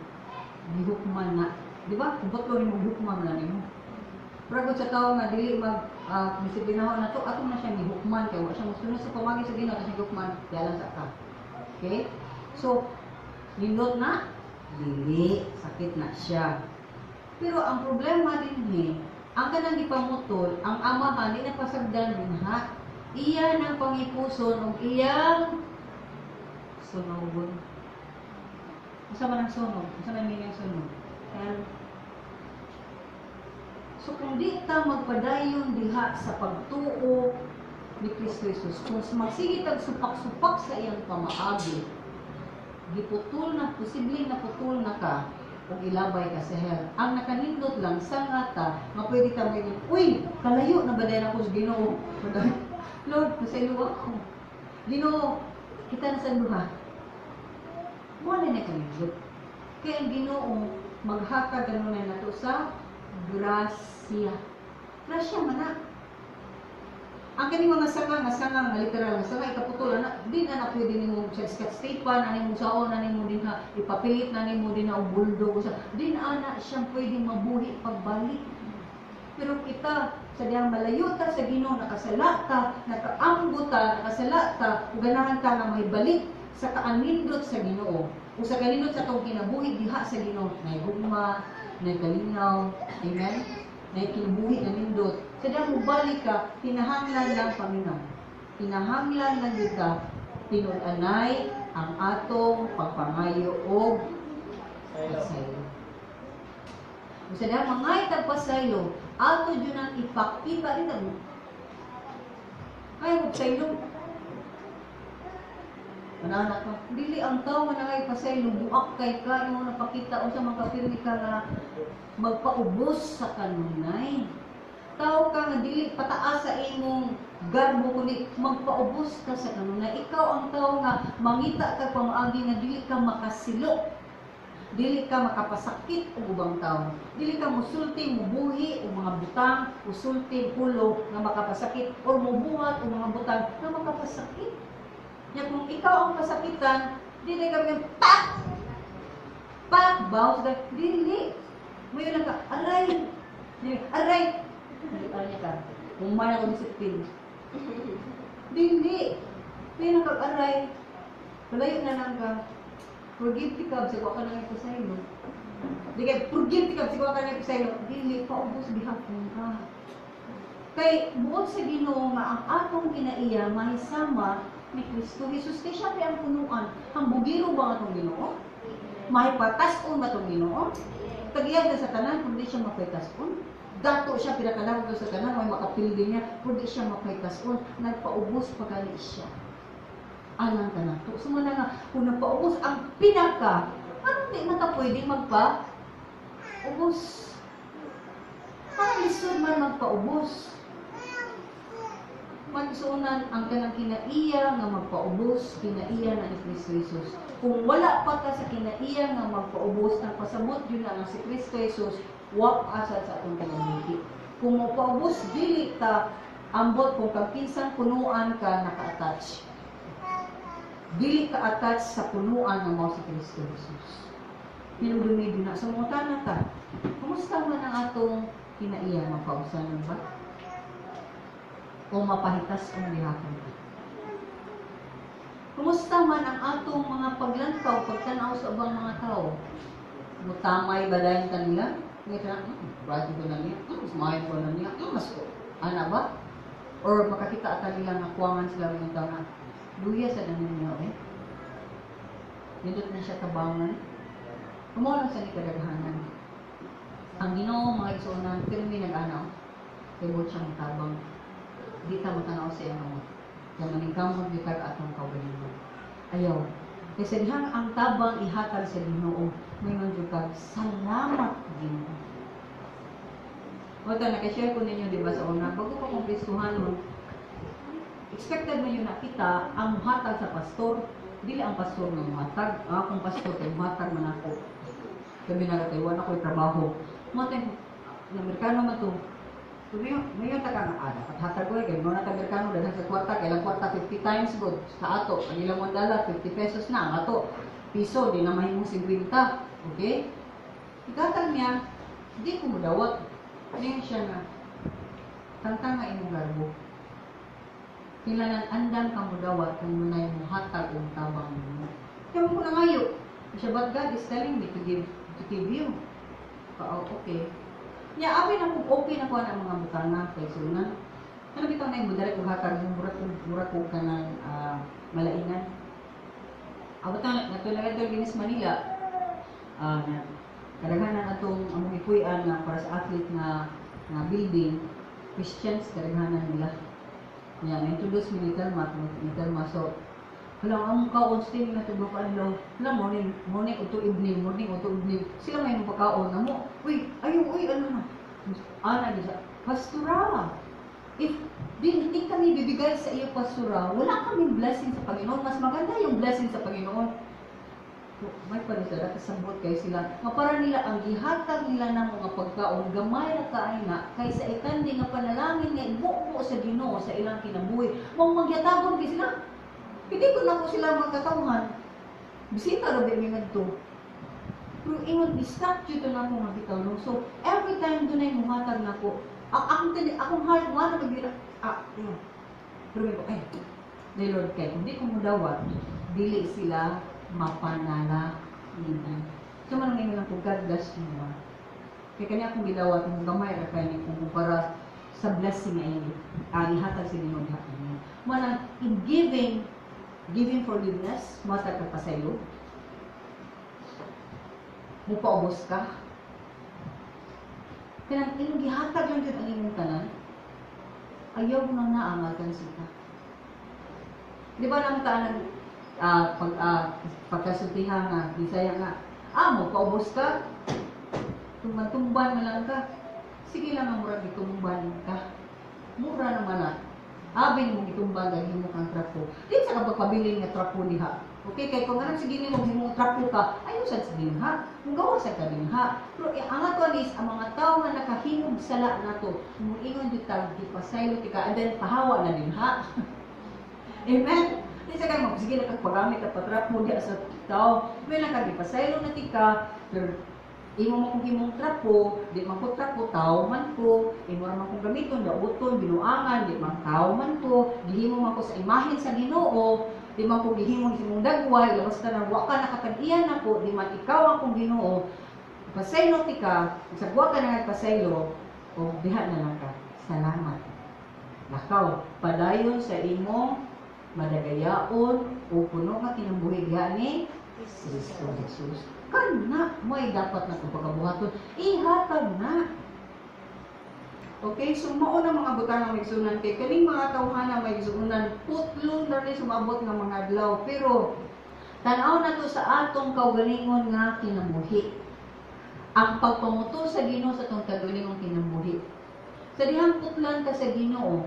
gihukman na. Di ba? Kung putlon mo, hukman na nimo. Pero sa tao nga, dili disiplinaho na to, ato na siya gihukman. Kaya wala siya musunod sa pamagi sa Ginoo na siya gihukman. Kaya lang sa ka. Okay? So, nindot na, dili, sakit na siya. Pero ang problema din ang kanang ipamutol, ang amahan, di na pasagdan din ha. Iyan ang pangipuson, o iyang sunogon. Asa man ang sunog? Asa man ang sunog? So kung di ta magpadayon diha sa pagtuo ni Kristo Jesus, kung magsigit ang supak-supak sa iyang pamaagi, giputol na, posibleng naputol na ka, kung ilabay ka sa hell. Ang nakanindot lang sa ngata, nga pwede ka may, uy, kalayo na ba dahil ako sa Ginoo? Lord, pasaylo ako. Ginoo, kita na sa luha. Wala na kanindot. Kaya ang Ginoo, maghaka gano'n na nato sa grasya. Grasya man na. Ang kani mga sanga, nga literal nga sanga, ikaputol, di na pwede nimo skate-skatepan, ani mo saon, ani mo din ha, ipapilit na nimo din na ubuldo, di na siyang pwede mabuhi pagbalik. Pero kita, sa diyang malayo ta sa Ginoo, nakasala ta, nakaambo ta, nakasala ta, ug ganahan ta nga mahibalik sa kaanindot sa Ginoo. Ug sa kanindot sa tong kinabuhi diha sa Ginoo, nay gugma, nay kalinaw, amen? Nay kinabuhi na nindot. Sa diyang mubalik ka, hinahanglan lang Panginoon. Hinahanglan lang kita, tinul-anay ang atong pagpangayo o pasaylo. Sa diyang mangay tagpasaylo, ato dyan ang ipakita rin na ay, magsaylo. Mananak ka. Dili ang tao nga nangay pasaylo, buak kay ka, yung napakita o sa mga kapirmi ka nga magpaubos sa kanunay. Tao ka nga dili pataas sa imong garbo kundi magpaubos ka sa kanunay. Ikaw ang tao nga mangita ka pamaagi nga dili ka makasilo. Dili ka makapasakit og ubang tao. Dili ka musulti, mubuhi og mga butang, musulti ulo nga makapasakit or mubuhat og mga butang nga makapasakit. Nya kung ikaw ang pasakitan, dili ka pak pak bounce ka dili. May lang ka aray. Aray. Hindi pa niya ka. Umay ako disiplin. Dili. Hindi na kag-aray. Palayo na lang ka. Forgive ti ka. Sigwa ka na ito sa ilo. Di kaya, forgive ti ka. Sigwa ka na ito sa ilo. Dili. Paubos bihapon ka. Kay, buod sa Ginoo nga ang atong kinaiya mahisama ni Kristo Jesus. Kaya siya ang punuan. Ang bugiro ba atong Ginoo? Mahipatas-on ba atong Ginoo? Tagiyad na sa tanan, kundi siya mapitas-on. Dato siya, pinakalawag sa tanan, may makapildi niya, kundi siya mapaitas-on, nagpaubos pagkali siya. Alang ka na to. Sumuna nga, kung nagpaubos ang pinaka, anong di na ta pwede magpa-ubos? Ang lisod man magpaubos. Magsuunan ang kanang kinaiya nga magpaubos, kinaiya na ni Kristo Jesus. Kung wala pa ka sa kinaiya nga magpaubos, ang pasabot yun lang si Kristo Jesus, wap asal sa atong kinabuhi. Kung magpaubos, dili ta ambot kung kapinsang punuan ka naka-attach. Dili ka attach sa punuan ng mga si Kristo Jesus. Pinudumi na sa mga tanan ta. Kumusta man ang atong kinaiya magpausan ba? O mapahitas ang lihapon. Kumusta man ang atong mga paglantaw, pagtanaw sa ubang mga tao? mutamay ba dahil kanila? Ngayon na, brad ko na niya, smile ko na niya, mas ko. Ana ba? Or makakita ata nila na kuwangan sila ng tao na, luya sa namin niya, eh. Nindot na siya tabangan. Kumulang sa likadaghanan. Ang Ginoo mga igsuunan, pero may nag-anaw. Kaya siyang tabang. Di ta matanaw sa iyang mga. Kaya maningkamot di ka atong kaugalingon. Ayaw. Kasi dihang ang tabang ihatag sa Ginoo, ngayon yung kag, salamat Ginoo. O ito, nakashare ko ninyo, di ba, sa una, bago pa kong Kristuhan mo, expected mo yun na kita ang muhatag sa pastor, dili ang pastor ng muhatag, akong pastor kay muhatag man ako. Sabi na natin, wala ako'y trabaho. Muhatag, na Amerikano man ito, ngayon taga nga ada, pathatag ko kay mga Amerikano dahil sa kwarta, kailang kwarta 50 times good, sa ato, ang ilang $1, 50 pesos na, ang ato, piso, di na mahimong 50, okay? Igatag niya, hindi ko mudawat. Ngayon siya nga, tantang nga imong garbo. Kailangan andan ka mudawat kung munay mo hatag ang tabang mo. Kaya mo na ngayo. Siya, but God is telling me to give you. Okay. Nya, abin ako, okay na ko ang mga butana kay sunan. Ano bitaw na yung mudalik ko hatag, mura ko ka ng malaingan. Abutang, natulagan ito Ginis Manila. Kadaghanan atong among ikuyan na para sa athlete na building, Christians, kadaghanan nila. Yan, na-introduce mi ni Telma, so, ang kaon, still na ito ba ano, morning o to evening, sila may pagkaon na mo, ano na, ana niya, pastora, if hindi kami bibigay sa iyo pastora, wala kaming blessing sa Panginoon, mas maganda yung blessing sa Panginoon. May panisara, kasabot kayo sila. Para nila ang gihatag nila ng mga pagkaon, gamay na kaay na, kaysa ikandi nga panalangin nga ibuo sa Ginoo sa ilang kinabuhi. Mong magyatagon kayo sila. Hindi ko na po sila magkatawhan. Bisita ro din nga to. Pero ingon, statue to na ako nga bitaw. No? So, every time doon ay muhatag na ko, akong heart, wala nagbira, pero may ko, Lord, kay, hindi ko mudawat, dili sila mapanala nila. So, man ngayon lang po, God bless you. Kaya kanya akong gilawat, kung gamay ra kayo kung kumpara sa blessing na ini, ihatag sa Ginoo dihatag niya. Manang in giving forgiveness, matag ka pa sa iyo. Mupaubos ka. Kaya yung gihatag lang dyan ang imong tanan, ayaw nang naangal ka na sita. Di ba naman tanan pagkasultihan nga, Bisaya nga, mo, paubos ka, tumban na lang ka, sige lang ang murag itumban ka, mura naman na, abin mong itumban dahil mo kang trapo, di sa kapagpabiling nga trapo diha, okay, kaya kung anong sige mo mong trapo ka, ayaw sa dinha, kung gawa sa ka dinha, pero ang ato is, ang mga tao nga nakahimog sala na to, mong ingon di tag, di pasaylo tika, and then pahawa na dinha, amen? Isa kayo mo, sige na kagpagamit at patrap mo diya sa tao. May nakagipasaylo na tika, pero imo mo kong himong trapo, di man ko trapo, tao man ko, imo naman kong gamiton, dauton, binuangan, di man tao man ko, gihimo man ko sa imahen sa Ginoo, di man ko gihimo sa imong dagway, labas ka na, waka nakatag-iyan ako, di man ikaw akong Ginoo, pasaylo tika, sa buwa ka na nagpasaylo, o diha na lang ka, salamat. Lakaw, padayon sa imong madagayaon o puno ka kinambuhi gani Kristo Jesus. Kana may dapat na pagkabuhaton ihatag na. Okay, so mao na mga butang may sunan kay kaning mga tawhana may sunan putlon na rin sumabot nga mga adlaw pero tan-aw na to sa atong kaugalingon nga kinabuhi. Ang pagpamuto sa Ginoo sa atong kaugalingong kinabuhi. Sa dihang putlan ka sa Ginoo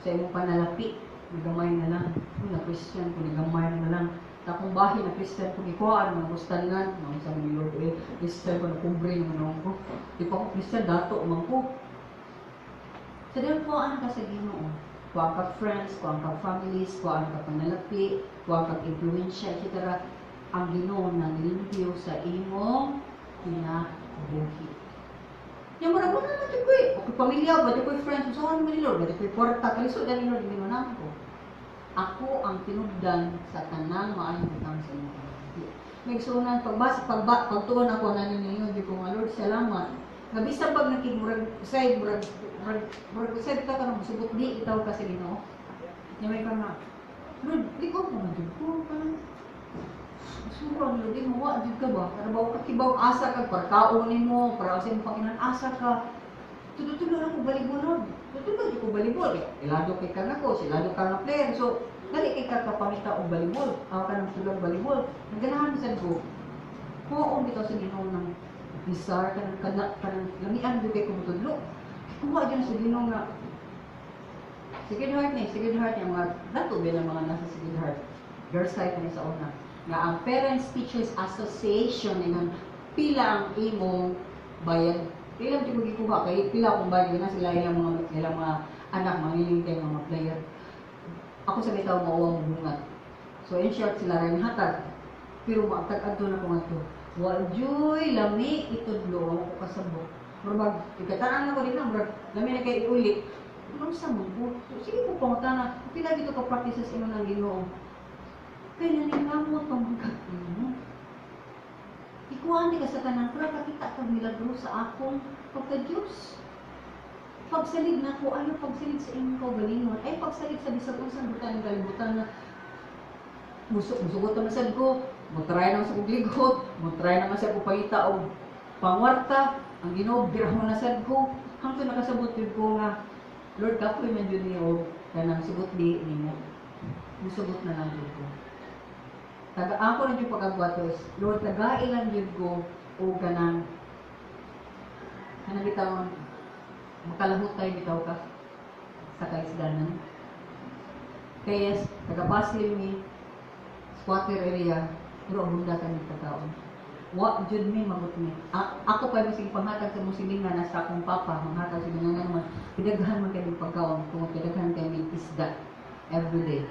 sa imong panalapi nagamay na lang. Na Christian ko, nagamay na lang. Takong bahay na Christian ko, ikuhaan, mga gustanan, mga sabi ni Lord, Christian ko, nakubre yung manong ko. Di pa ako Christian, dato man ko. So, dahil kuhaan ka sa Ginoo. Kuhaan ka friends, kuhaan ka families, kuhaan ka panalapi, kuhaan ka influensya, etc. Ang Ginoo na limpyo sa imong kinabuhi. Yung mga muna natin ko okay, pamilya, ba't ako'y friends, usahan naman ni Lord, ba't ako'y porta, kalisod na ni Lord, hindi mo naman ko. Ako ang tinugdan sa tanang maayong butang sa inyo. May sunan pagtuon ako na ninyo di ko nga Lord salamat. Nga bisan pag nakimurag say murag say ka kanang subot di itaw ka sa Ginoo. Nya may ka nga Lord, di ko mo di ko parang surang Lord di mo wa di ka ba? Para ba ka kibaw asa ka parkaon nimo para sa imong Panginoon asa ka. Tudo-tudo lang ko balibol. Tudo ko balibol. Ilado kay ka nako, silado ka nga player. So dali kay ka kapamita og balibol. Aw ka nang tulag balibol. Naganahan sad ko. Oo, bitaw sa Ginoo nang bisar ka nang lamian gyud kay ko tudlo. Kuha dyan sa Ginoo nga Sacred Heart ni mga dato ba ng mga nasa Sacred Heart. Girls side ni sa una. Nga ang Parents Teachers Association nga pila ang imong bayad. Pila jud mo gikuha kay pila kung bayad na sila ilang mga anak manginintay mga player. Ako sa bitaw mao ang bungat. So in short sila rin hatag. Pero maagtag-adto na ko nga to. Wa joy lami itudlo ako kasabot. Murag ikataan ako dito murag lami na kay iulit. Ano sa mo? Sige ko pangutana. Pila dito ka practices imo nang Ginoo. Kaya naningamot ang mga mo. Ikuan di ka sa tanan pero kakita kag milagro sa akong pagka-Diyos. Pagsalig na ko, ayaw pagsalig sa imong kaugalingon. Ay pagsalig sa bisag unsang butan ng kalibutan na musugot na sad ko, mutry naman sa kugligot, mutry naman sa kupangita o pangwarta, ang Ginoo birahon na sad ko, hangtod nakasabot yun ko nga, Lord, kapoy man yun niyo, kanang sugot di niyo. Musugot na lang yun ko. Ako rin yung pagkagwatos, Lord, tagailan yun ko, o kanang bitawan, makalahot tayo bitaw ka sa kaisdanan. Kaya, taga-Basil mi, squatter area, pero ang hunda ka ng pagkaon. Wa, jud mi, magot mi. Ako pa yung panghatag sa musilingan na sa akong papa, manghatag sa mga naman, pinaghan man kayo pagkaon, kung pinaghan kayo ng isda, everyday.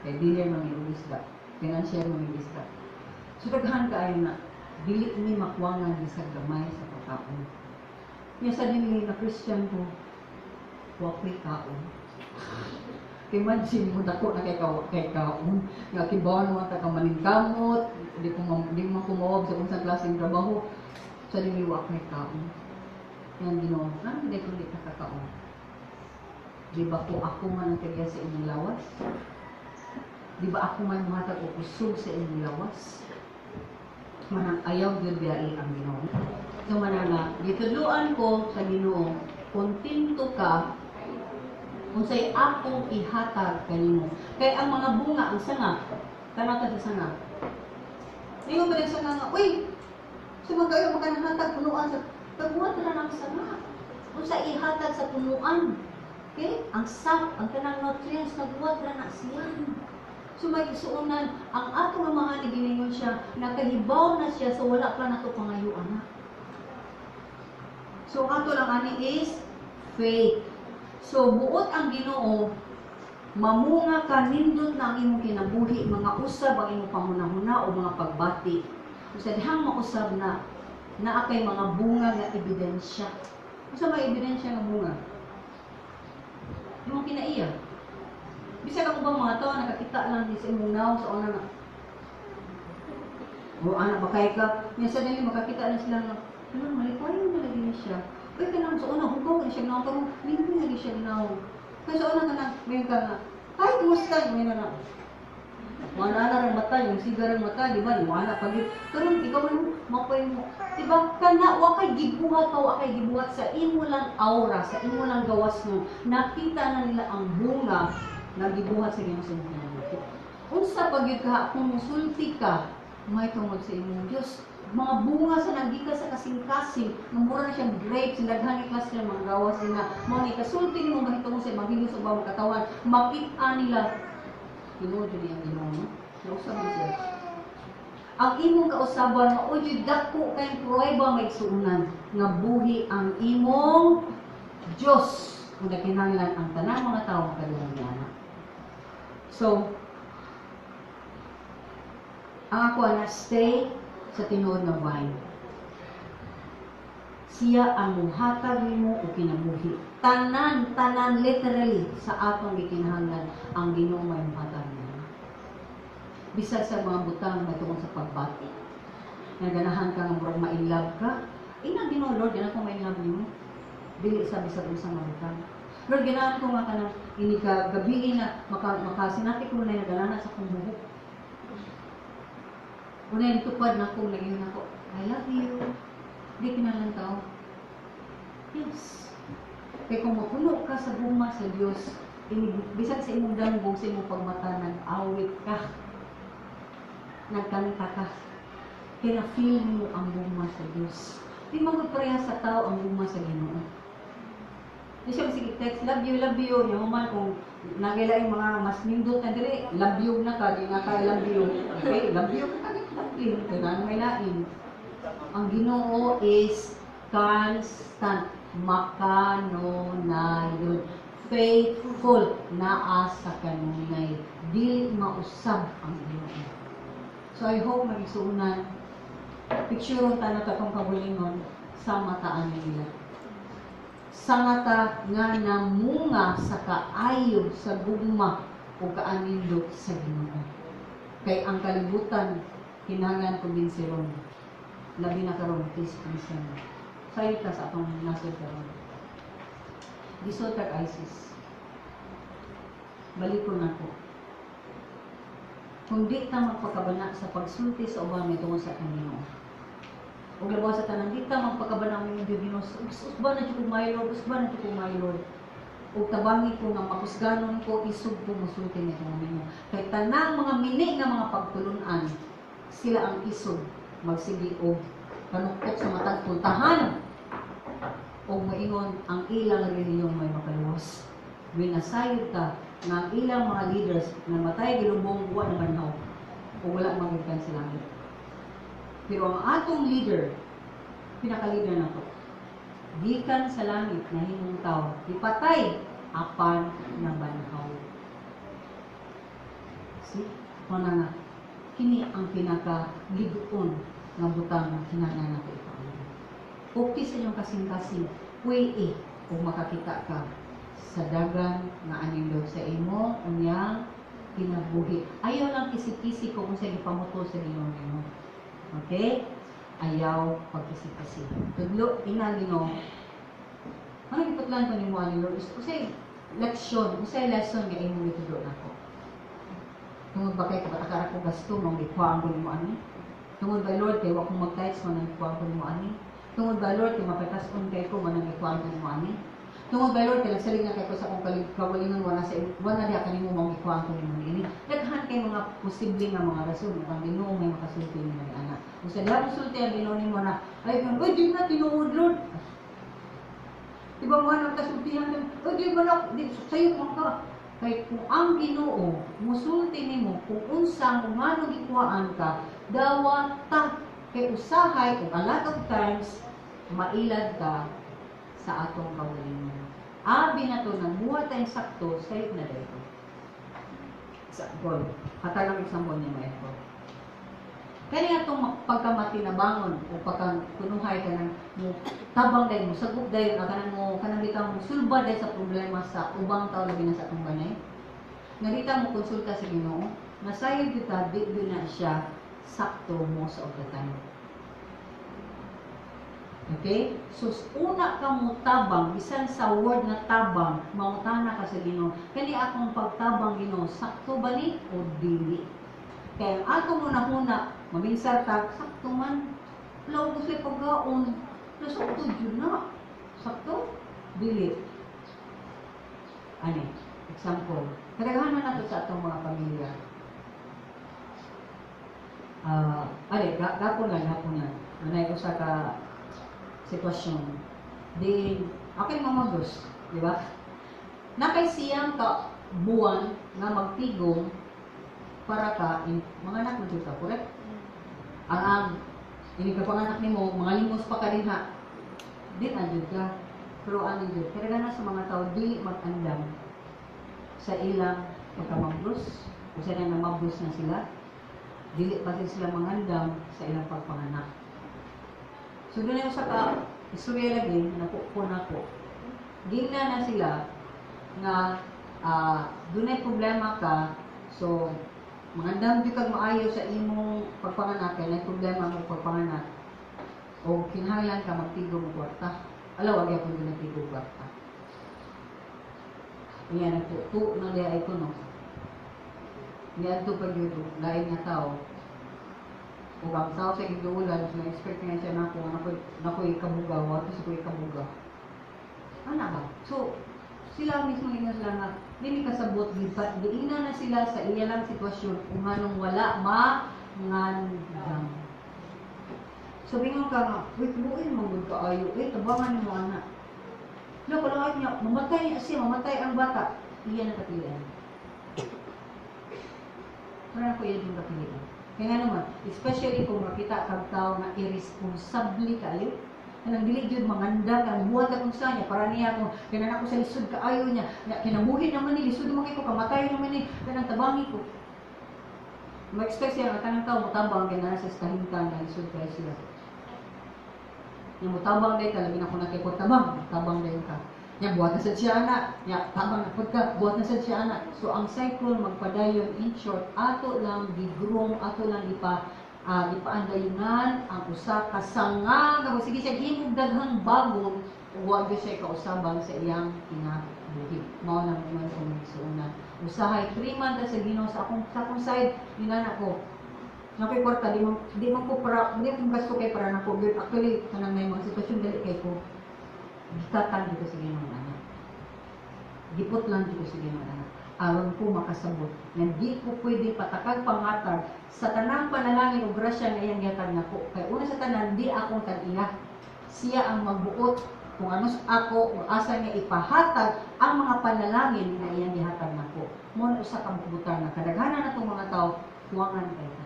Kaya dealer man yung isda, financial man yung isda. So, taghan ka ayon na, dili mi makwangan sa gamay sa pagkaon. Niya sa din na Christian ko, wakoy kaon. Imagine mo dako na kay kaon. Nga kibaw naman ta ka maningkamot, di mo kumawag sa unsang klaseng trabaho. Sa din wakoy kaon. Yan Ginoo, hindi ko di kakakaon. Di ba ko ako man ang kaya sa inyong lawas? Di ba ako man matag o kusog sa inyong lawas? Manang ayaw gyud biya ang Ginoo. So manana, gitudluan ko sa Ginoo, kontento ka kung sa'y akong ihatag kanimo. Kaya ang mga bunga, ang sanga, kanata sa sanga. Hindi mo ba sanga nga, uy, sumagayo makanahatag punuan sa pagbuhat na ng sanga. Kung sa ihatag sa punuan, okay? Ang sap, ang kanang nutrients, nagbuhat na siya. So may isuunan, ang atong mga giningon siya, nakahibaw na siya, so wala pa na ito pangayuan na. So, ato lang ani is faith. So, buot ang Ginoo, mamunga ka, nindot na ang imong kinabuhi, mga usab ang imong pamunahuna o mga pagbati. Sa dihang mausab na naapay mga bunga nga ebidensya. Sa may ebidensya nga bunga? Yung kinaiya. Bisa ka kung bang mga tao, nakakita lang di sa imong naw, sa una na. O anak ba kay ka? Minsan nila makakita na sila nga, malikayan na lagi siya. Kaya ka lang sa una, hugaw ka siya ginawa. Pero hindi na lagi siya ginawa. Kaya sa una ka na, ngayon ka na, ay, kumusta? Ngayon na. Mga nana rin mata, yung sigar ang mata, di ba? Yung anak pag pero ikaw mo, mapay mo. Di ba? Kana, wakay gibuhat ka, wakay gibuhat sa imo lang aura, sa imo lang gawas mo. Nakita na nila ang bunga na gibuhat sa iyong sinabi. Unsa pag yun ka, kung musulti ka, may tungod sa imong Diyos. Mga bunga sa nagika sa kasing-kasing, mura na siyang grapes, naghangi ka sila mga gawas nila. Mga ikasulti ni mo mahitungod sa maghilo sa bawang katawan, makita nila. Ginoo dyan yung Ginoo. Nausap mo siya. Ang imong kausaban, maujud dako kayong pruweba may suunan, nga buhi ang imong Diyos. Kung nakinanglan ang tanang mga tao, makalunan niya. So, ang ako na stay sa tinuod ng vine. Siya ang muhatag nimo o kinabuhi. Tanan literally sa atong gikinahanglan ang Ginoo may muhatag nimo. Bisag sa mga butang matungkol sa pagbati. naganahan ka nga murag ma-inlove ka. Ina Ginoo Lord, ganahan ko ma-inlove nimo. Dili sa bisag usa nga butang. Lord, ganahan ko nga kanang ini ka gabi na makasinati ko na naganahan sa akong buhok. Unay nitupad na akong naging ako, I love you. Di kinalang tao. Yes. Kaya kung mapuno ka sa guma sa Diyos, bisag sa imong danggong sa imong pagmata, nag-awit ka. Nagkanta ka. Kaya na-feel mo ang guma sa Diyos. Di magpareha sa tao ang guma sa Ginoo. Di siya sige text, love you, yung man kung nagila yung mga mas nindot na dire, love you na ka, di nga ka love you. Okay, love you ka, love you. Kaya may lain. Ang Ginoo is constant, makanunayod, faithful, naa sa kanunay, dili mausab ang Ginoo. So I hope magisuunan, pictureon ta na katong kabulingon sa mataan nila. Sa mata nga namunga sa kaayo sa gugma o kaanindot sa Ginoo. Kay ang kalibutan kinahanglan ko din si Ron. Labi na karon please listen. Sayo ta sa atong nasod karon. Gisod kag ISIS. Balik ko nako. Kung di ta magpakabana sa pagsulti sa uban tungod sa Ginoo. Ug labaw sa tanan di ta magpakabana ang imong Ginoo. Usba na jud ko my Lord, usba na jud ko my Lord. Ug tabangi ko nga makusganon ko isug ko musulti ni Ginoo. Kay tanang mga mini nga mga pagtulunan sila ang isog magsigi og panukot sa matag puntahan o maingon ang ilang reliyon may makaluwas. Winasayod ka nga ang ilang mga leaders na matay gilubong wa naman haw o wala magikan sa langit. Pero ang atong leader, pinaka-leader na to, gikan sa langit na himong tao, ipatay apan ng banhaw. See? Kung nga, kini ang pinaka-ligoon ng butang na kinahanglan nato ipangalaman. Okay sa inyong kasing-kasing, puwi kung makakita ka sa dagan nga anindog sa imo, unyang kinabuhi. Ayaw lang kisi-kisi kung sa ipamuto sa Ginoo nimo. Okay? Ayaw pagkisi-kisi. Tudlo, Ginoo. Ano gipatlan ko nimo ani Lord? Usay leksyon, usay lesson nga imo gitudlo nako. Tungod ba kay kabatakara ko gasto mong ikuhaan ko nimo ani? Tungod ba Lord kay wa ko mag-tights man ang ikuhaan ko nimo ani? Tungod ba Lord kay mapatas-on kay ko man ang ikuhaan ko nimo ani? Tungod ba Lord kay nagsalig na kay ko sa akong kawalingon wala diha kanimo mong ikuhaan ko nimo ani? Daghan kay mga posible nga mga rason ang Ginoo may makasulti nimo ni ana. Kung sa diha mosulti ang Ginoo nimo na ay kun oy di na tinuod Lord. Diba mo nang kasultihan din, oy di ba na sayo man ka. Kay kung ang Ginoo musulti nimo kung unsa mo manong ikuhaan ka, dawata kay usahay kung a lot of times mailad ka sa atong kawalingon. Abi na to nang buhat tayong sakto, sayo na dito. Sa gol, katalang example niya may ito. Kaya nga itong pagkamatinabangon o pagkakunuhay ka ng tabang dahil mo, sagup dahil kanang dito mo sulba dahil sa problema sa ubang tao labi na sa atong banay. Nga mo konsulta sa Ginoo, nasayod kita, di na siya sakto most of the time. Okay? So, una ka mo tabang, bisan sa word na tabang, mautana ka sa Ginoo. Kani akong pagtabang Ginoo, sakto ba ni o dili? Kaya ang ato mo na maminsar tag, sakto man. Law ko sa'y pagkaon. Nasakto yun na. Sakto? Dili. Ani? Example. Kadaghanan nato sa atong mga pamilya. Gapon lang. Nanay ko sa sitwasyon. Di, aking mamagos. Di ba? Nakay siyang ka buwan nga magtigong para ka, mga anak mo dito, correct? Ini kapanganak ni mo, mga limos pa ka din ha. Di na dyan ka. Pero ano dyan? Kaya na sa mga tao, di mag-andam sa ilang pagkamablos. Kung saan na namablos na sila, dili pa sila mangandam sa ilang pagpanganak. So, doon yung sa istorya lagi, napukpon ako. Gina na sila nga doon ay problema ka, so, Mangandam di kag maayo sa imong pagpanganak kay nay problema mo pagpanganak. O kinahanglan ka magtigo mo kwarta. Alaw wag gyapon ginatigo kwarta. Iya nagtuto na diha ito no. Niadto pa gyud lain nga tao. Ug ang tao sa giduulan so expect nga siya nako nakoy kabugaw ato sa koy kabugaw. Ana ba? So sila mismo nga sila nga dili kasabot giina na sila sa ilang sitwasyon kung anong wala mangandam. So bingon ka nga, wait, buin mo gud kaayo, tabangan mo ana. Lo kala niya, mamatay ang bata. Iya na kapilian. Para ko yan yung kapilian. Kaya nga naman, especially kung makita kang tao na irresponsable kayo, kanang dili jud manganda kang buhat akong sa niya para niya kung kanan ako sa lisod kaayo niya kinabuhi naman ni lisod mo kay ko kamatay naman ni kanang tabangi ko ma-expect siya nga kanang tao mutabang kay na sa kahimtang na lisod kay siya nya mutabang day ka labi na ko nakay ko tabang day ka nya buhat na sad siya ana nya tabang na pud ka buhat na sad siya ana so ang cycle magpadayon in short ato lang gigroom ato lang ipaandayunan ang usa ka sanga nga sige siya himog daghang bagong wa gyud siya kausabang sa iyang kinabuhi mao na man kung igsuonan usahay 3 months sa Ginoo sa akong side inana ko nakoy kwarta di man ko para di ko gasto kay para nako gyud actually kanang may mga sitwasyon dali kay ko gitatan dito sa Ginoo ana gipot lang dito sa Ginoo ana aron ko makasabot nga di ko pwede patakag pangatar sa tanang panalangin o grasya nga iyang gihatag nako kay una sa tanan di akong tag-iya siya ang magbuot kung ano ako o asa niya ipahatag ang mga panalangin na iyang gihatag nako mo usa ka mabutan na kadaghanan natong mga tao tuwangan kay ta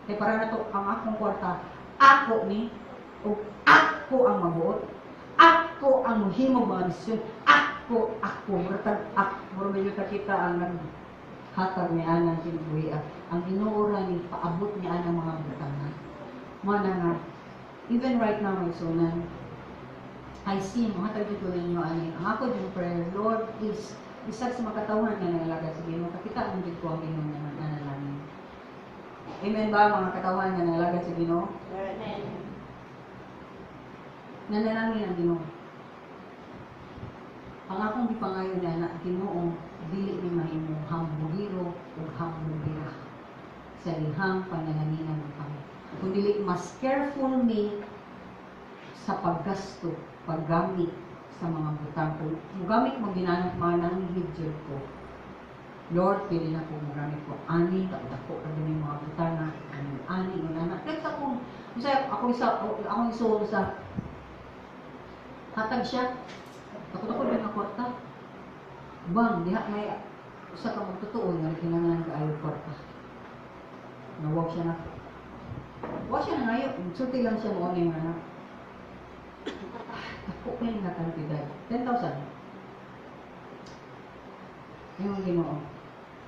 kay para nato ang akong kwarta ako ni o ako ang magbuot ako ang mohimog mga desisyon ako mura medyo kita ang naghatag ni Ana kinabuhi ang Ginoo ni paabot ni Ana mga butanan mo na nga even right now my sonan I see mo hatag dito ninyo ani ang ako yung prayer Lord is isag sa makatawhan nga nangalagad sa Ginoo kakita ang gid ko ang Ginoo nga nanalangin amen ba mga katawhan nga nangalagad sa Ginoo amen nanalangin ang Ginoo. Ang akong gipangayon na Ginoo dili ni mahimong hambugiro o hambugira sa lihang pananalinan ng kami. Kung dili mas careful me sa paggasto, paggamit sa mga butang ko. Mugamit mo ginanap mga nanghihidjod ko. Lord, pili na po magamit ko. Ani, ako yung mga butang na ani, anak. Next ako isa hatag siya. Ako din na kwarta. Bang, diha may usa ka magtutuon nga kinahanglan ka ayo kwarta. Nawag siya na. Wa siya na ngayon. Sulti lang siya mo nga na. Ako may nga kantidad. 10,000. Yung Ginoo.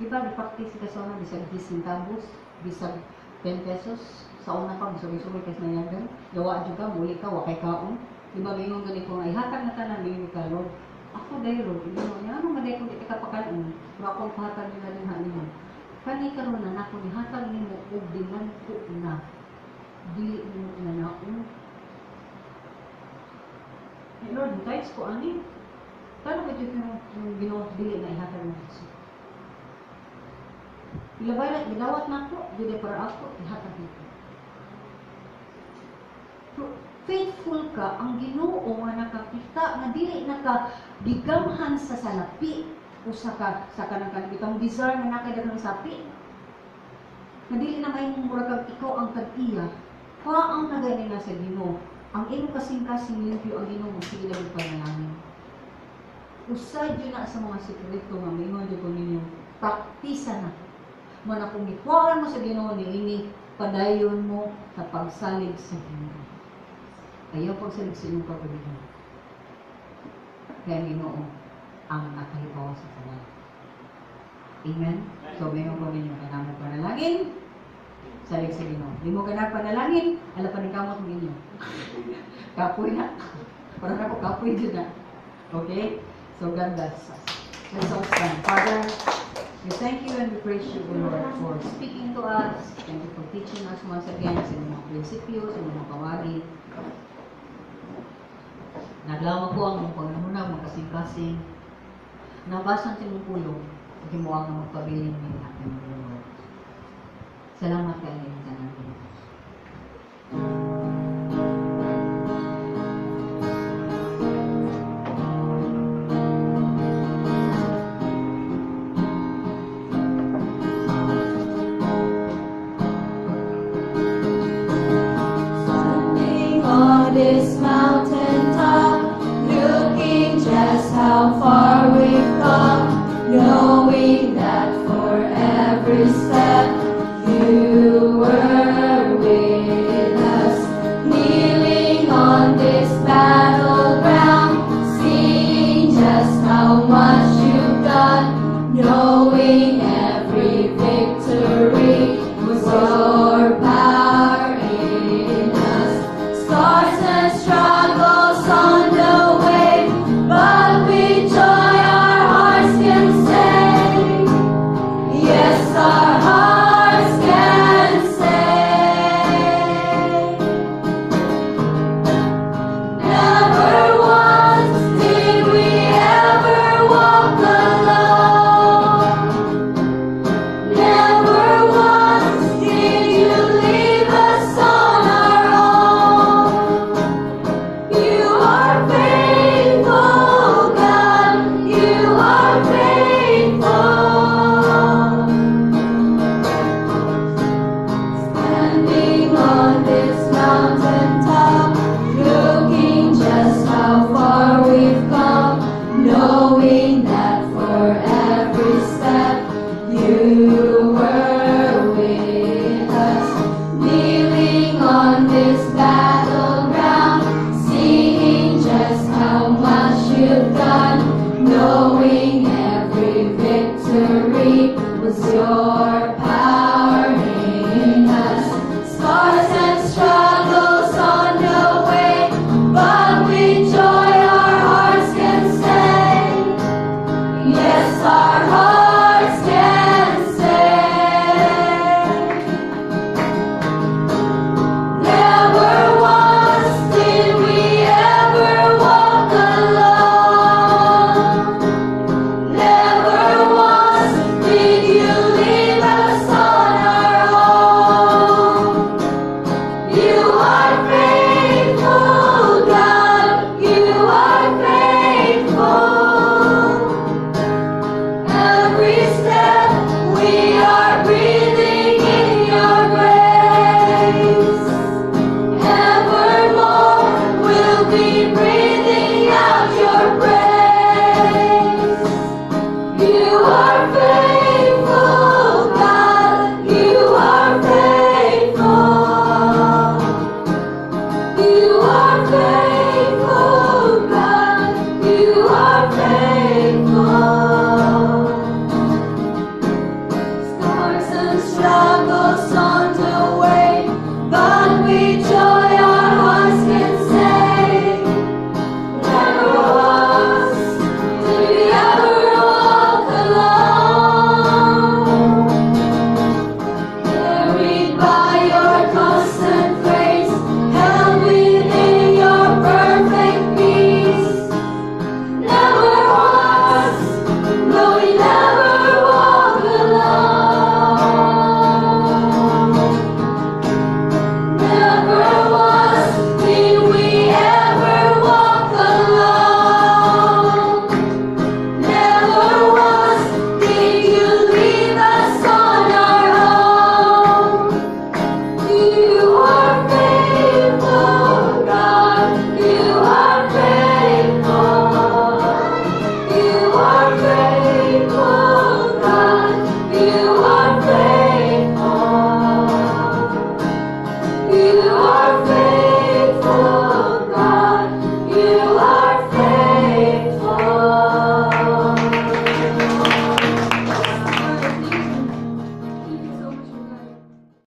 Diba, practice ka sa una, bisag 10 centavos, bisag 10 pesos. Sa una pa, bisag-bisag kasi na yan. Gawa juga, muli ka, wakay kaon. Diba, mayroon ganit ko, ay hatag na tanan, mayroon ka, Lord. Ako dahil, Lord, niya, ano maday kung di ka pakain? Pero ako hatag nila din hanin. Kani karon na ako ni hatag ni mo, o dinan ko na. Dili mo na naon. Eh, Lord, thanks ko, ani? Kano ba dito yung Ginoo dili na ihatag mo kasi? Ilabay na, gidawat na ako, dili para ako, ihatag dito. Faithful ka, ang Ginoo nga nakakita nga dili nakagigamhan sa salapi o sa kanang kanang desire nga nakadagang sapi. Nga dili na may murag ikaw ang tag-iya. Ang nagani na sa Ginoo. Ang imo kasing-kasing limpyo ang Ginoo mo sige lang panalangin. Usay yun na sa mga sikreto nga mayroon dito ninyo. Praktisa na. Mana kung ikuhaan mo sa Ginoo niini, padayon mo sa pagsalig sa Ginoo. Ayaw pagsalig sa inyong pagkabihan. Kaya Ginoo ang nakahibaw sa kanal. Amen? So, mayroon po ninyo kanamang panalangin. Salig sa Ginoo. Di mo kanang panalangin, ala pa ng kamot mo ninyo. Kapoy na. Parang ako kapoy din na. Okay? So, God bless us. Let's all stand. Father, We thank you and we praise you, O Lord, for speaking to us. Thank you for teaching us once again sa mga prinsipyo, sa mga kawagi. Naglawa ko ang Panginoon, magkasing-kasing. Nabasan sa mong pulong, himuang na magpabiling ng ating Lord. Salamat kayo sa natin.